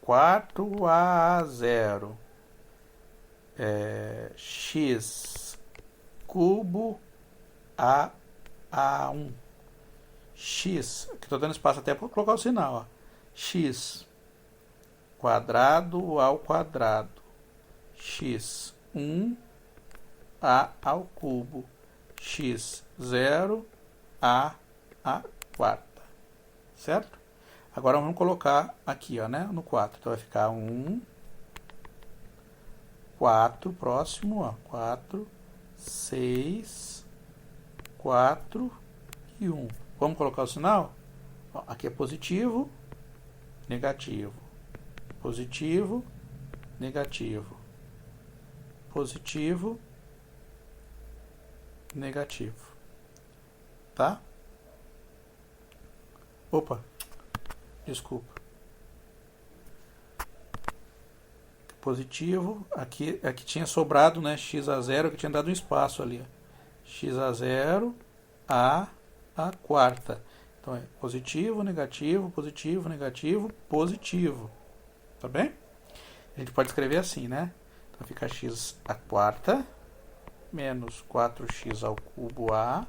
4a0 x cubo a1 x, aqui estou dando espaço até para colocar o sinal, ó. X quadrado ao quadrado, x 1 a ao cubo, x 0 a quarta, certo? Agora vamos colocar aqui, ó, né, no 4, então vai ficar 1, 4, próximo, ó, 4, 6, 4 e 1. Vamos colocar o sinal? Ó, aqui é positivo, negativo, positivo, negativo, positivo, negativo. Tá? Opa, desculpa. Positivo, aqui tinha sobrado, né, x a 0, que tinha dado um espaço ali, ó. X a 0 a quarta. Então é positivo, negativo, positivo, negativo, positivo. Tá bem? A gente pode escrever assim, né? Então fica x à quarta menos 4x ao cubo a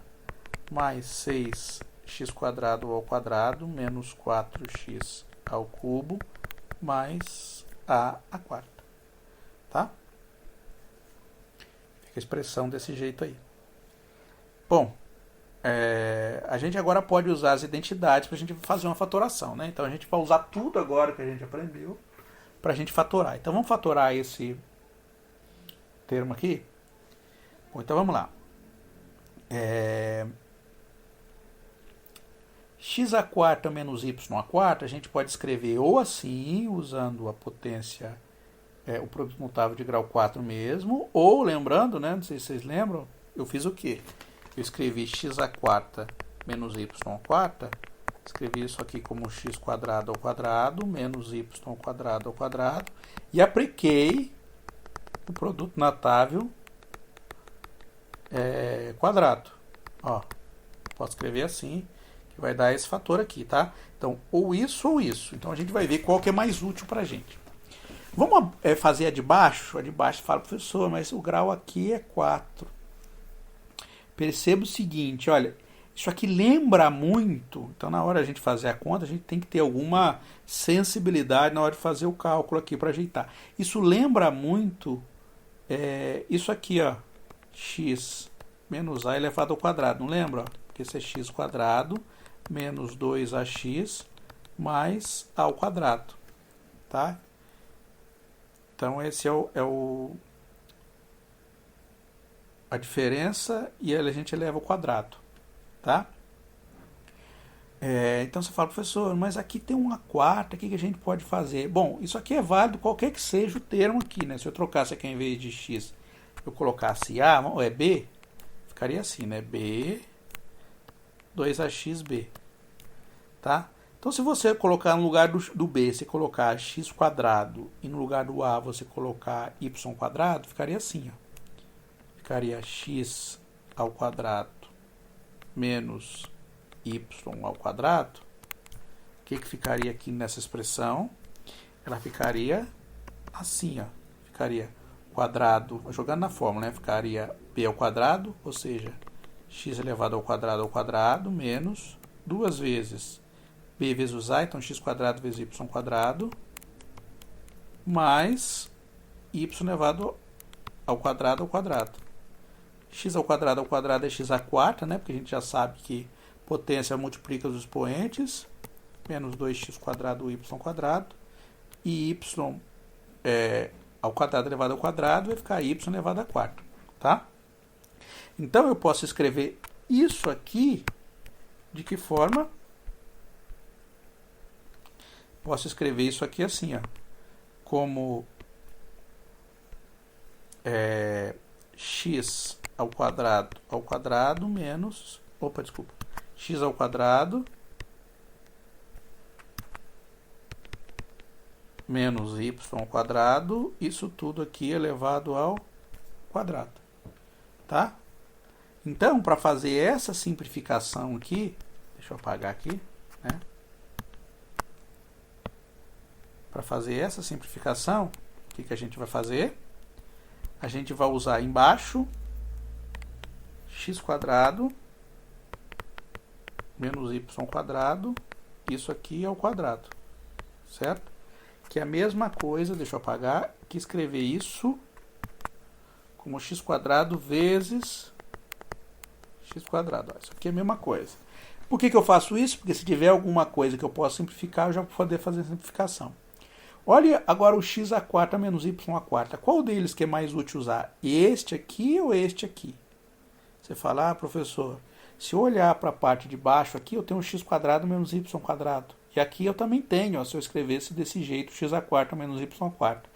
mais 6x quadrado ao quadrado menos 4x ao cubo mais a à quarta. Tá? Fica a expressão desse jeito aí. Bom, a gente agora pode usar as identidades para a gente fazer uma fatoração, né? Então a gente vai usar tudo agora que a gente aprendeu para a gente fatorar. Então vamos fatorar esse termo aqui? Bom, então vamos lá. X à quarta menos y à quarta, a gente pode escrever ou assim, usando a potência, o produto mutável de grau 4 mesmo, ou lembrando, né, não sei se vocês lembram, eu fiz o quê? Eu escrevi x à quarta menos y à quarta, escrevi isso aqui como x quadrado ao quadrado menos y quadrado ao quadrado, e apliquei o produto notável quadrado. Ó, posso escrever assim, que vai dar esse fator aqui, tá? Então, ou isso ou isso. Então, a gente vai ver qual que é mais útil para a gente. Vamos fazer a de baixo? A de baixo fala, professor, mas o grau aqui é 4. Perceba o seguinte, olha, isso aqui lembra muito, então na hora de a gente fazer a conta, a gente tem que ter alguma sensibilidade na hora de fazer o cálculo aqui para ajeitar. Isso lembra muito isso aqui, ó, x menos a elevado ao quadrado, não lembra? Porque isso é x quadrado menos 2ax mais a ao quadrado, tá? Então esse a diferença e a gente eleva ao quadrado, tá? Então você fala, professor, mas aqui tem uma quarta, o que a gente pode fazer? Bom, isso aqui é válido qualquer que seja o termo aqui, né? Se eu trocasse aqui em vez de x, eu colocasse a, ou b, ficaria assim, né? b 2axb, tá? Então se você colocar no lugar do b, você colocar x quadrado e no lugar do a você colocar y quadrado, ficaria assim, ó. Ficaria x ao quadrado menos y ao quadrado. O que ficaria aqui nessa expressão? Ela ficaria assim, ó. Ficaria quadrado, jogando na fórmula, né? Ficaria b ao quadrado, ou seja, x elevado ao quadrado, menos 2 vezes b vezes a, então x quadrado vezes y quadrado, mais y elevado ao quadrado. X ao quadrado é x à quarta, né? Porque a gente já sabe que potência multiplica os expoentes, menos 2x quadrado y quadrado, e y ao quadrado elevado ao quadrado vai ficar y elevado à quarta, tá? Então eu posso escrever isso aqui de que forma? Posso escrever isso aqui assim, ó, como x ao quadrado menos, x ao quadrado menos y ao quadrado, isso tudo aqui elevado ao quadrado, tá? Então, para fazer essa simplificação aqui, deixa eu apagar aqui, né? Para fazer essa simplificação, o que a gente vai fazer? A gente vai usar embaixo x quadrado menos y quadrado, isso aqui ao quadrado, certo? Que é a mesma coisa, deixa eu apagar, que escrever isso como x quadrado vezes x quadrado. Isso aqui é a mesma coisa. Por que eu faço isso? Porque se tiver alguma coisa que eu possa simplificar, eu já vou poder fazer a simplificação. Olha agora o x à quarta menos y à quarta. Qual deles que é mais útil usar? Este aqui ou este aqui? Você fala, professor, se eu olhar para a parte de baixo aqui, eu tenho x quadrado menos y quadrado. E aqui eu também tenho, ó, se eu escrevesse desse jeito, x à quarta menos y à quarta.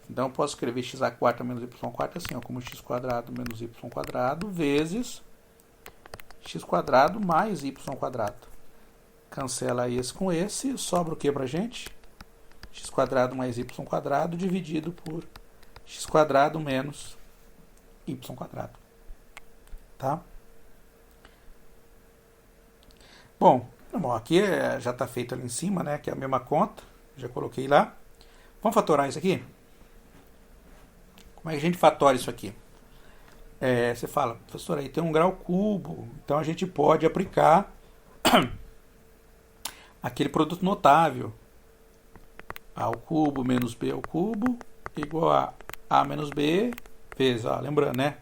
Então eu posso escrever x à quarta menos y à quarta assim, ó, como x quadrado menos y quadrado vezes x quadrado mais y quadrado. Cancela esse com esse, sobra o que pra gente? X quadrado mais y quadrado dividido por x quadrado menos y quadrado. Tá? Bom, aqui já está feito ali em cima, né? Que é a mesma conta. Já coloquei lá. Vamos fatorar isso aqui? Como é que a gente fatora isso aqui? Você fala, professor, aí tem um grau cubo, então a gente pode aplicar aquele produto notável. A ao cubo menos b ao cubo igual a menos b vezes, lembrando, né?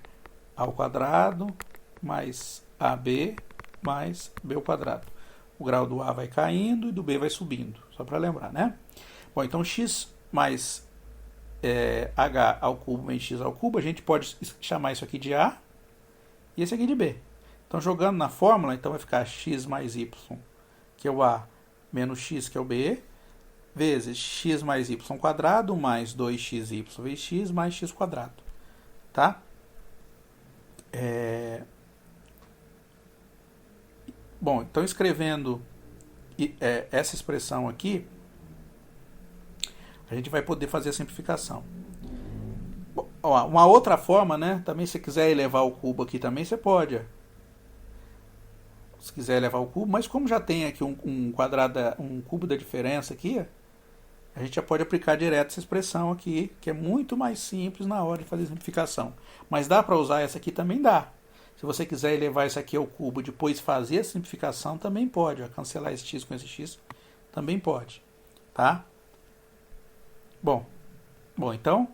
A ao quadrado mais ab mais b ao quadrado. O grau do a vai caindo e do b vai subindo, só para lembrar, né? Bom, então x mais h ao cubo menos x ao cubo, a gente pode chamar isso aqui de a e esse aqui de b. Então, jogando na fórmula, então vai ficar x mais y, que é o a, menos x, que é o b, vezes x mais y quadrado mais 2xy vezes x mais x quadrado. Tá? Bom, então escrevendo essa expressão aqui, a gente vai poder fazer a simplificação. Bom, uma outra forma, né? Também se quiser elevar o cubo aqui também, você pode. Se quiser elevar o cubo, mas como já tem aqui um cubo da diferença aqui, a gente já pode aplicar direto essa expressão aqui, que é muito mais simples na hora de fazer a simplificação. Mas dá para usar essa aqui? Também dá. Se você quiser elevar isso aqui ao cubo e depois fazer a simplificação, também pode. Cancelar esse x com esse x, também pode. Tá? Bom, então,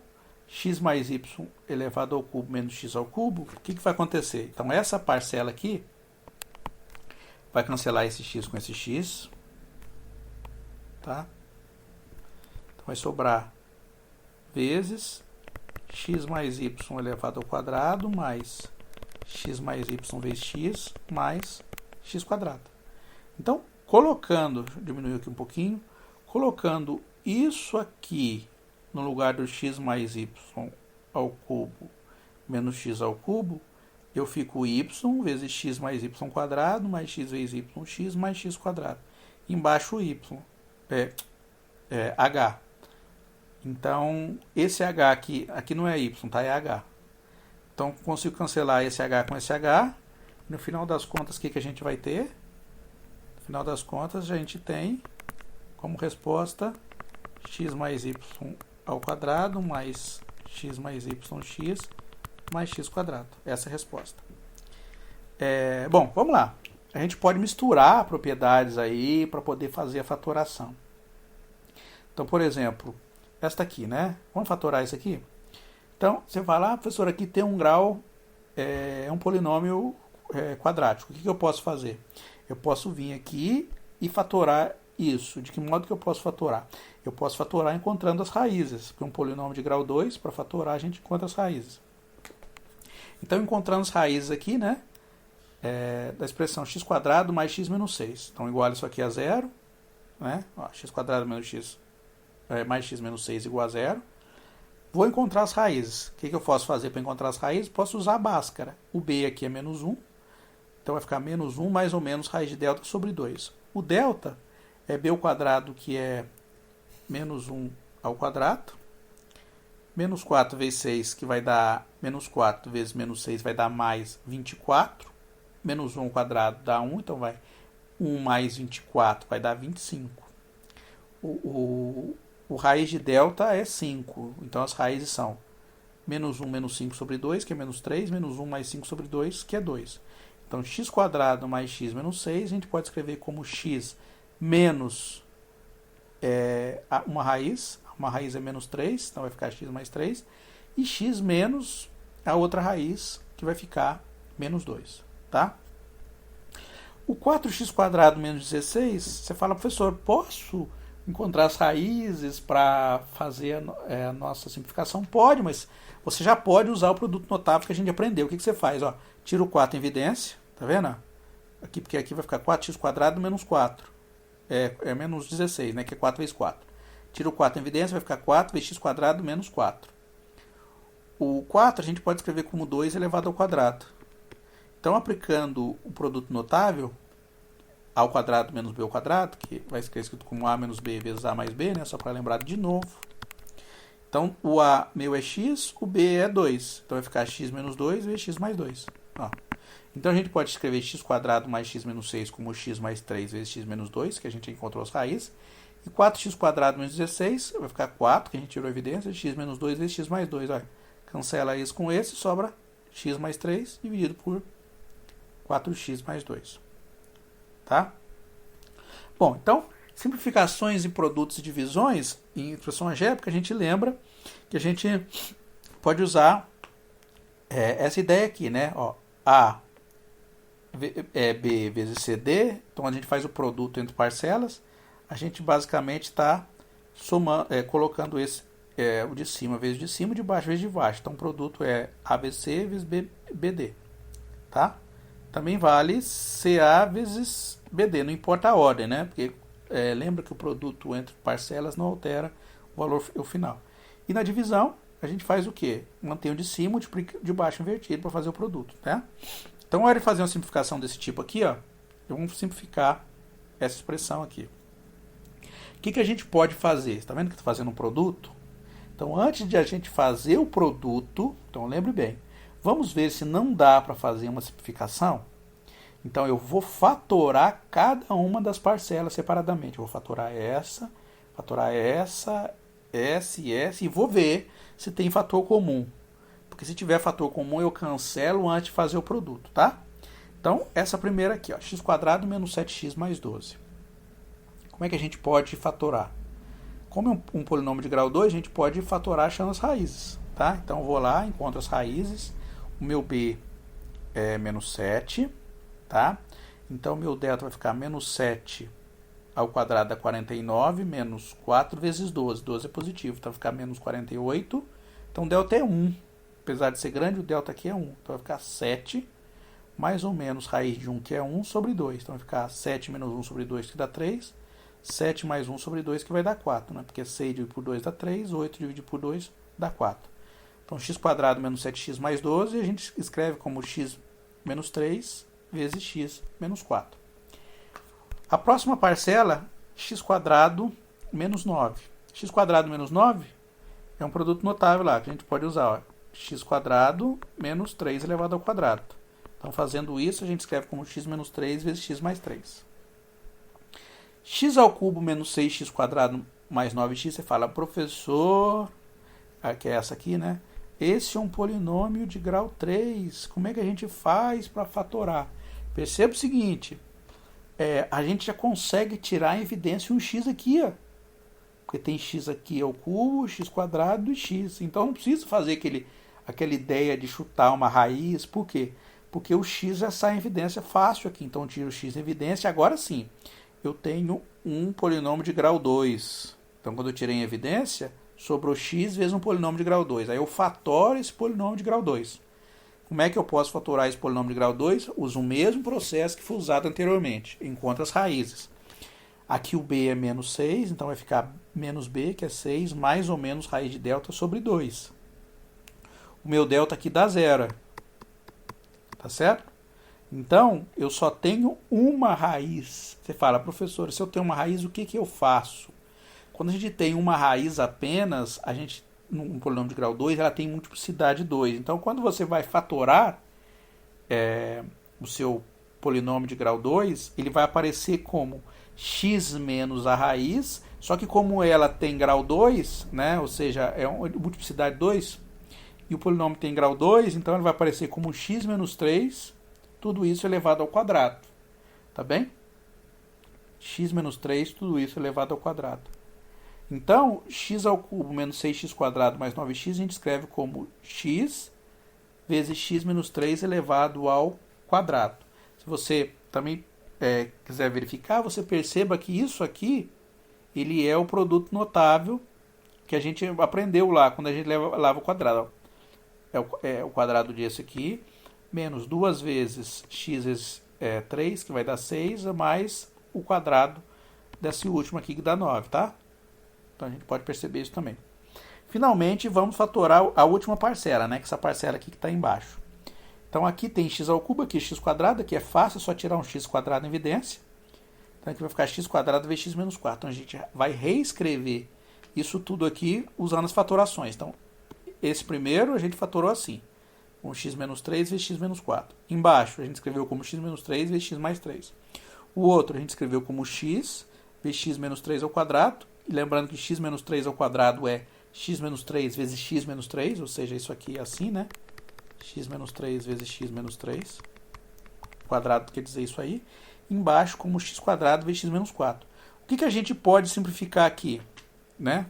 x mais y elevado ao cubo menos x ao cubo, o que vai acontecer? Então, essa parcela aqui vai cancelar esse x com esse x. Tá? Então, vai sobrar vezes x mais y elevado ao quadrado mais x mais y vezes x mais x quadrado. Então, colocando, diminuiu aqui um pouquinho, colocando isso aqui no lugar do x mais y ao cubo menos x ao cubo, eu fico y vezes x mais y quadrado mais x vezes y, x mais x quadrado. Embaixo y, h. Então, esse h aqui não é y, tá? É h. Então, consigo cancelar esse h com esse h. No final das contas, o que a gente vai ter? No final das contas, a gente tem como resposta x mais y ao quadrado mais x mais yx mais x quadrado. Essa é a resposta. Bom, vamos lá. A gente pode misturar propriedades aí para poder fazer a fatoração. Então, por exemplo, esta aqui, né? Vamos fatorar isso aqui? Então, você fala, professor, aqui tem um grau, é um polinômio quadrático. O que eu posso fazer? Eu posso vir aqui e fatorar isso. De que modo que eu posso fatorar? Eu posso fatorar encontrando as raízes. Porque um polinômio de grau 2, para fatorar, a gente encontra as raízes. Então, encontrando as raízes aqui, né? Da expressão x quadrado mais x menos 6. Então, igual isso aqui a zero. Né? X quadrado menos x mais x menos 6 igual a zero. Vou encontrar as raízes. O que eu posso fazer para encontrar as raízes? Posso usar a Bhaskara. O b aqui é menos 1. Então, vai ficar menos 1 mais ou menos raiz de delta sobre 2. O delta é b ao quadrado, que é menos 1 ao quadrado. Menos 4 vezes 6, que vai dar menos 4 vezes menos 6, vai dar mais 24. Menos 1 ao quadrado dá 1, então vai 1 mais 24 vai dar 25. O raiz de delta é 5. Então, as raízes são menos 1 menos 5 sobre 2, que é menos 3, menos 1 mais 5 sobre 2, que é 2. Então, x quadrado mais x menos 6, a gente pode escrever como x menos uma raiz é menos 3, então vai ficar x mais 3, e x menos a outra raiz, que vai ficar menos 2. Tá? O 4x quadrado menos 16, você fala, professor, posso encontrar as raízes para fazer a nossa simplificação? Pode, mas você já pode usar o produto notável que a gente aprendeu. O que você faz? Tira o 4 em evidência, tá vendo? Aqui, porque aqui vai ficar 4x quadrado menos 4. É menos 16, né? Que é 4 vezes 4. Tira o 4 em evidência, vai ficar 4 vezes x quadrado menos 4. O 4 a gente pode escrever como 2 elevado ao quadrado. Então, aplicando o produto notável, a ao quadrado menos b ao quadrado, que vai ser escrito como a menos b vezes a mais b, né? Só para lembrar de novo. Então, o a meu é x, o b é 2. Então, vai ficar x menos 2 vezes x mais 2. Então, a gente pode escrever x quadrado mais x menos 6 como x mais 3 vezes x menos 2, que a gente encontrou as raízes. E 4x quadrado menos 16 vai ficar 4, que a gente tirou a evidência, x menos 2 vezes x mais 2. Olha, Cancela isso com esse, sobra x mais 3 dividido por 4x mais 2. Tá? Bom, então, simplificações em produtos e divisões em expressão algébrica, a gente lembra que a gente pode usar essa ideia aqui, né? Ó, A é B vezes CD, então a gente faz o produto entre parcelas, a gente basicamente está colocando esse, o de cima vezes de cima, de baixo vezes de baixo. Então o produto é ABC vezes BD. Tá? Também vale CA vezes BD, não importa a ordem, né? Porque lembra que o produto entre parcelas não altera o valor final. E na divisão, a gente faz o quê? Mantém o de cima, multiplica de baixo invertido para fazer o produto. Tá? Então, na hora de fazer uma simplificação desse tipo aqui, ó, vamos simplificar essa expressão aqui. O que a gente pode fazer? Está vendo que está fazendo um produto? Então, antes de a gente fazer o produto, então lembre bem, vamos ver se não dá para fazer uma simplificação. Então, eu vou fatorar cada uma das parcelas separadamente. Eu vou fatorar essa, essa e essa, e vou ver se tem fator comum. Porque se tiver fator comum, eu cancelo antes de fazer o produto, tá? Então, essa primeira aqui, ó, x² menos 7x mais 12. Como é que a gente pode fatorar? Como é um polinômio de grau 2, a gente pode fatorar achando as raízes, tá? Então, eu vou lá, encontro as raízes. O meu b é menos 7, tá? Então, meu delta vai ficar menos 7 ao quadrado dá 49, menos 4 vezes 12. 12 é positivo, então vai ficar menos 48. Então, o delta é 1. Apesar de ser grande, o delta aqui é 1. Então, vai ficar 7, mais ou menos raiz de 1, que é 1, sobre 2. Então, vai ficar 7 menos 1 sobre 2, que dá 3. 7 mais 1 sobre 2, que vai dar 4. Né? Porque 6 dividido por 2 dá 3. 8 dividido por 2 dá 4. Então, x² menos 7x mais 12, a gente escreve como x menos 3 vezes x menos 4. A próxima parcela, x² menos 9. x² menos 9 é um produto notável lá, que a gente pode usar, ó. x² menos 3 elevado ao quadrado. Então, fazendo isso, a gente escreve como x menos 3 vezes x mais 3. x² menos 6x² mais 9x, você fala, professor, que é essa aqui, né? Esse é um polinômio de grau 3. Como é que a gente faz para fatorar? Perceba o seguinte, a gente já consegue tirar em evidência um x aqui, ó. Porque tem x aqui ao cubo, x² e x. Então, não precisa fazer aquela ideia de chutar uma raiz. Por quê? Porque o x já sai em evidência fácil aqui. Então, eu tiro o x em evidência. Agora sim, eu tenho um polinômio de grau 2. Então, quando eu tirei em evidência, sobrou x vezes um polinômio de grau 2. Aí eu fatoro esse polinômio de grau 2. Como é que eu posso fatorar esse polinômio de grau 2? Uso o mesmo processo que foi usado anteriormente. Encontro as raízes. Aqui o b é menos 6, então vai ficar menos b, que é 6, mais ou menos raiz de delta sobre 2. O meu delta aqui dá 0. Tá certo? Então, eu só tenho uma raiz. Você fala, professor, se eu tenho uma raiz, o que eu faço? Quando a gente tem uma raiz apenas, num polinômio de grau 2, ela tem multiplicidade 2. Então, quando você vai fatorar o seu polinômio de grau 2, ele vai aparecer como x menos a raiz, só que como ela tem grau 2, né, ou seja, é uma multiplicidade 2, e o polinômio tem grau 2, então ele vai aparecer como x menos 3, tudo isso elevado ao quadrado. Tá bem? X menos 3, tudo isso elevado ao quadrado. Então, x² menos 6x² mais 9x, a gente escreve como x vezes x menos 3 elevado ao quadrado. Se você também quiser verificar, você perceba que isso aqui, ele é o produto notável que a gente aprendeu lá, quando a gente leva o quadrado. É o quadrado disso aqui, menos 2 vezes x vezes 3, que vai dar 6, mais o quadrado desse último aqui, que dá 9, tá? Então, a gente pode perceber isso também. Finalmente, vamos fatorar a última parcela, né? Que é essa parcela aqui que está embaixo. Então, aqui tem x², aqui x², aqui é fácil, é só tirar um x² em evidência. Então, aqui vai ficar x² vezes x menos 4. Então, a gente vai reescrever isso tudo aqui usando as fatorações. Então, esse primeiro a gente fatorou assim, com x menos 3 vezes x menos 4. Embaixo, a gente escreveu como x menos 3 vezes x mais 3. O outro, a gente escreveu como x vezes x menos 3 ao quadrado. E lembrando que x menos 3 ao quadrado é x menos 3 vezes x menos 3, ou seja, isso aqui é assim, né? X menos 3 vezes x menos 3. Quadrado quer dizer isso aí. Embaixo, como x quadrado vezes x menos 4. O que a gente pode simplificar aqui, né?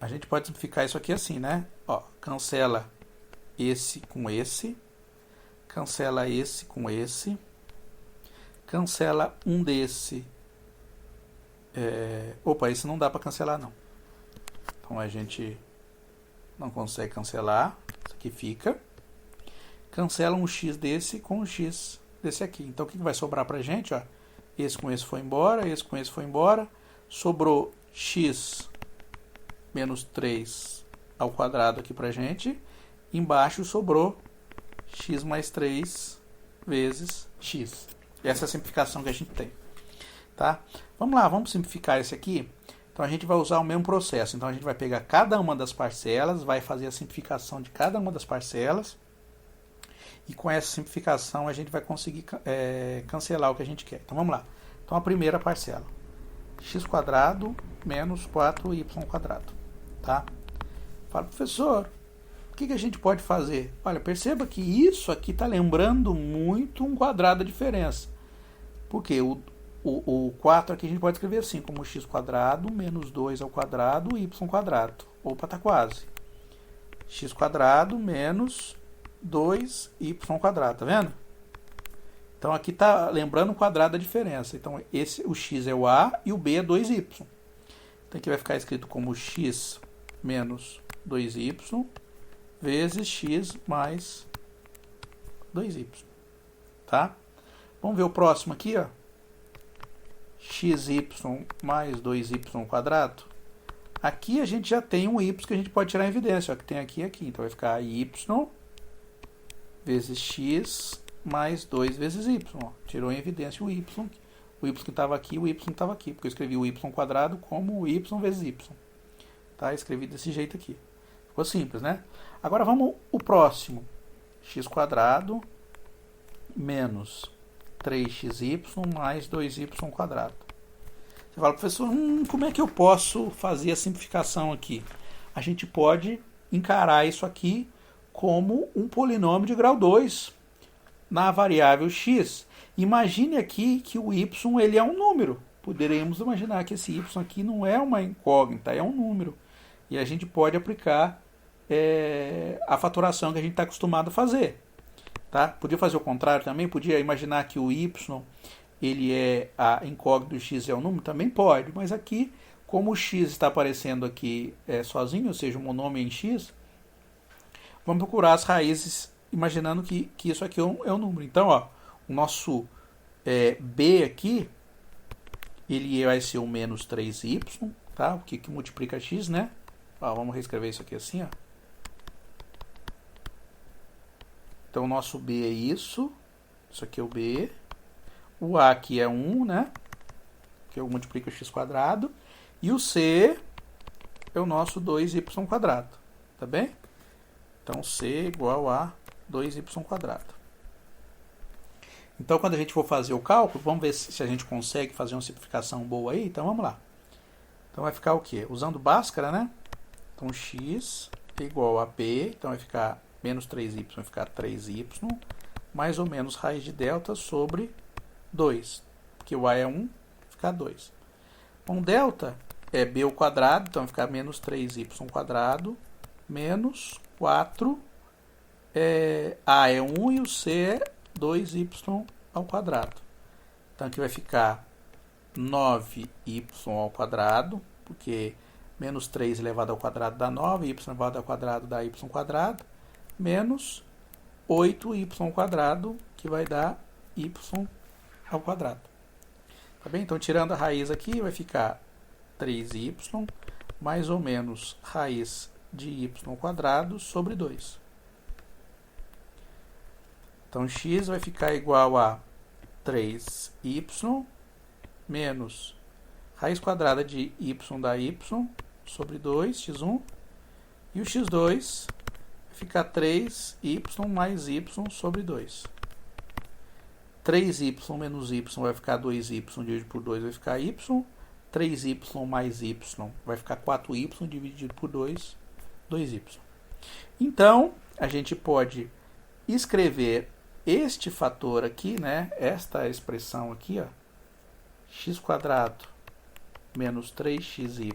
A gente pode simplificar isso aqui assim, né? Ó, cancela esse com esse. Cancela esse com esse. Cancela um desse. Opa, esse não dá para cancelar, não. Então a gente não consegue cancelar. Isso aqui fica. Cancela um x desse com um x desse aqui. Então o que vai sobrar para a gente? Ó? Esse com esse foi embora, esse com esse foi embora. Sobrou x menos 3 ao quadrado aqui para a gente. Embaixo sobrou x mais 3 vezes x. Essa é a simplificação que a gente tem. Tá? Vamos lá, vamos simplificar esse aqui. Então a gente vai usar o mesmo processo. Então a gente vai pegar cada uma das parcelas, vai fazer a simplificação de cada uma das parcelas. E com essa simplificação a gente vai conseguir cancelar o que a gente quer. Então vamos lá. Então a primeira parcela. X quadrado menos 4y quadrado. Tá? Fala, professor, o que a gente pode fazer? Olha, perceba que isso aqui está lembrando muito um quadrado da diferença. Por quê? O 4 aqui a gente pode escrever assim, como x quadrado menos 2 ao quadrado y quadrado. Opa, tá quase. X quadrado menos 2y quadrado, tá vendo? Então aqui tá lembrando o quadrado da diferença. Então o x é o a e o b é 2y. Então aqui vai ficar escrito como x menos 2y vezes x mais 2y. Tá? Vamos ver o próximo aqui, ó. Xy mais 2y quadrado. Aqui a gente já tem um y que a gente pode tirar em evidência, ó, que tem aqui e aqui. Então vai ficar y vezes x mais 2 vezes y. Ó. Tirou em evidência o y que estava aqui, o y que estava aqui, porque eu escrevi o y quadrado como y vezes y. Tá? Escrevi desse jeito aqui. Ficou simples, né? Agora vamos o próximo. X quadrado menos 3xy mais 2y quadrado. Você fala, professor, como é que eu posso fazer a simplificação aqui? A gente pode encarar isso aqui como um polinômio de grau 2 na variável x. Imagine aqui que o y ele é um número. Poderemos imaginar que esse y aqui não é uma incógnita, é um número. E a gente pode aplicar a fatoração que a gente está acostumado a fazer. Tá? Podia fazer o contrário também, podia imaginar que o y ele é a incógnita do x é um número, também pode, mas aqui, como o x está aparecendo aqui sozinho, ou seja, um monômio em x, vamos procurar as raízes imaginando que isso aqui é um número. Então, ó, o nosso b aqui, ele vai ser o menos 3y, tá? O que multiplica x, né? Ó, vamos reescrever isso aqui assim, ó. Então, o nosso b é isso aqui é o b, o a aqui é 1, né, que eu multiplico x quadrado, e o c é o nosso 2y quadrado, tá bem? Então, c igual a 2y quadrado. Então, quando a gente for fazer o cálculo, vamos ver se a gente consegue fazer uma simplificação boa aí, então vamos lá. Então, vai ficar o quê? Usando Bhaskara, né? Então, x é igual a b, então vai ficar menos 3y vai ficar 3y, mais ou menos raiz de delta sobre 2, porque o a é 1, vai ficar 2. Bom, delta é b ao quadrado, então vai ficar menos 3y quadrado, menos 4, a é 1 e o c é 2y ao quadrado. Então aqui vai ficar 9y ao quadrado, porque menos 3 elevado ao quadrado dá 9, y elevado ao quadrado dá y quadrado, menos 8y quadrado, que vai dar y ao quadrado. Tá bem? Então, tirando a raiz aqui, vai ficar 3y mais ou menos raiz de y quadrado sobre 2. Então, x vai ficar igual a 3y menos raiz quadrada de y dá y sobre 2, x1. E o x2 ficar 3y mais y sobre 2. 3y menos y vai ficar 2y dividido por 2 vai ficar y, 3y mais y vai ficar 4y dividido por 2, 2y. Então, a gente pode escrever este fator aqui, né? Esta expressão aqui, ó, x² menos 3xy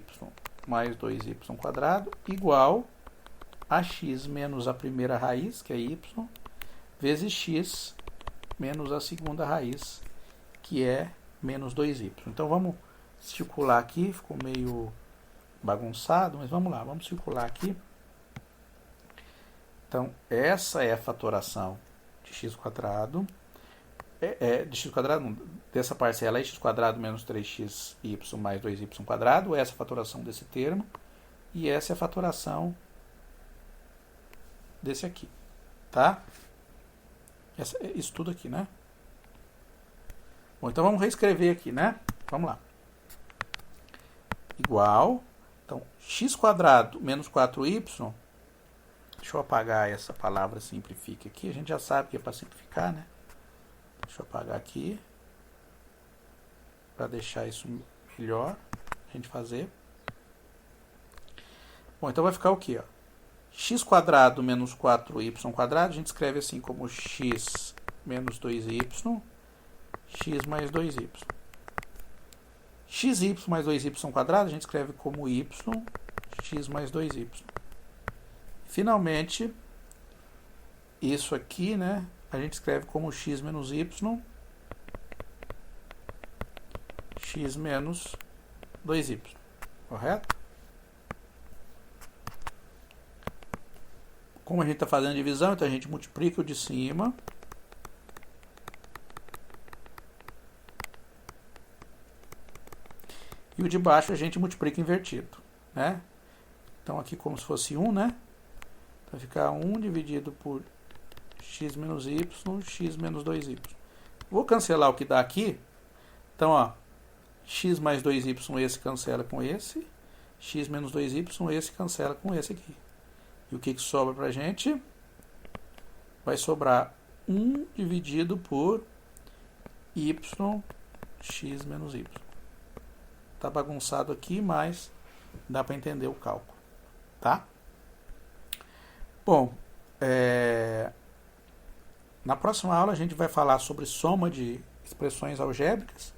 mais 2y² igual a x menos a primeira raiz, que é y, vezes x menos a segunda raiz, que é menos 2y. Então, vamos circular aqui, ficou meio bagunçado, mas vamos lá, vamos circular aqui. Então, essa é a fatoração de x², de x², não, dessa parcela é x² menos 3xy mais 2y², essa é a fatoração desse termo, e essa é a fatoração desse aqui, tá? Isso tudo aqui, né? Bom, então vamos reescrever aqui, né? Vamos lá. Igual, então, x² menos 4y, deixa eu apagar essa palavra simplifique aqui, a gente já sabe que é para simplificar, né? Deixa eu apagar aqui, para deixar isso melhor, a gente fazer. Bom, então vai ficar o quê? Ó? x² menos 4y², a gente escreve assim como x menos 2y, x mais 2y. xy mais 2y², a gente escreve como y, x mais 2y. Finalmente, isso aqui, né, a gente escreve como x menos y, x menos 2y, correto? Como a gente está fazendo a divisão, então a gente multiplica o de cima e o de baixo a gente multiplica invertido, né? Então aqui como se fosse 1, né? Vai ficar 1 dividido por x menos y, x menos 2y. Vou cancelar o que dá aqui. Então, ó, x mais 2y, esse cancela com esse. X menos 2y, esse cancela com esse aqui. E o que sobra pra gente? Vai sobrar 1 dividido por y, x menos y. Tá bagunçado aqui, mas dá para entender o cálculo, tá? Bom, na próxima aula a gente vai falar sobre soma de expressões algébricas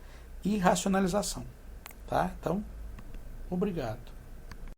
e racionalização, tá? Então, obrigado.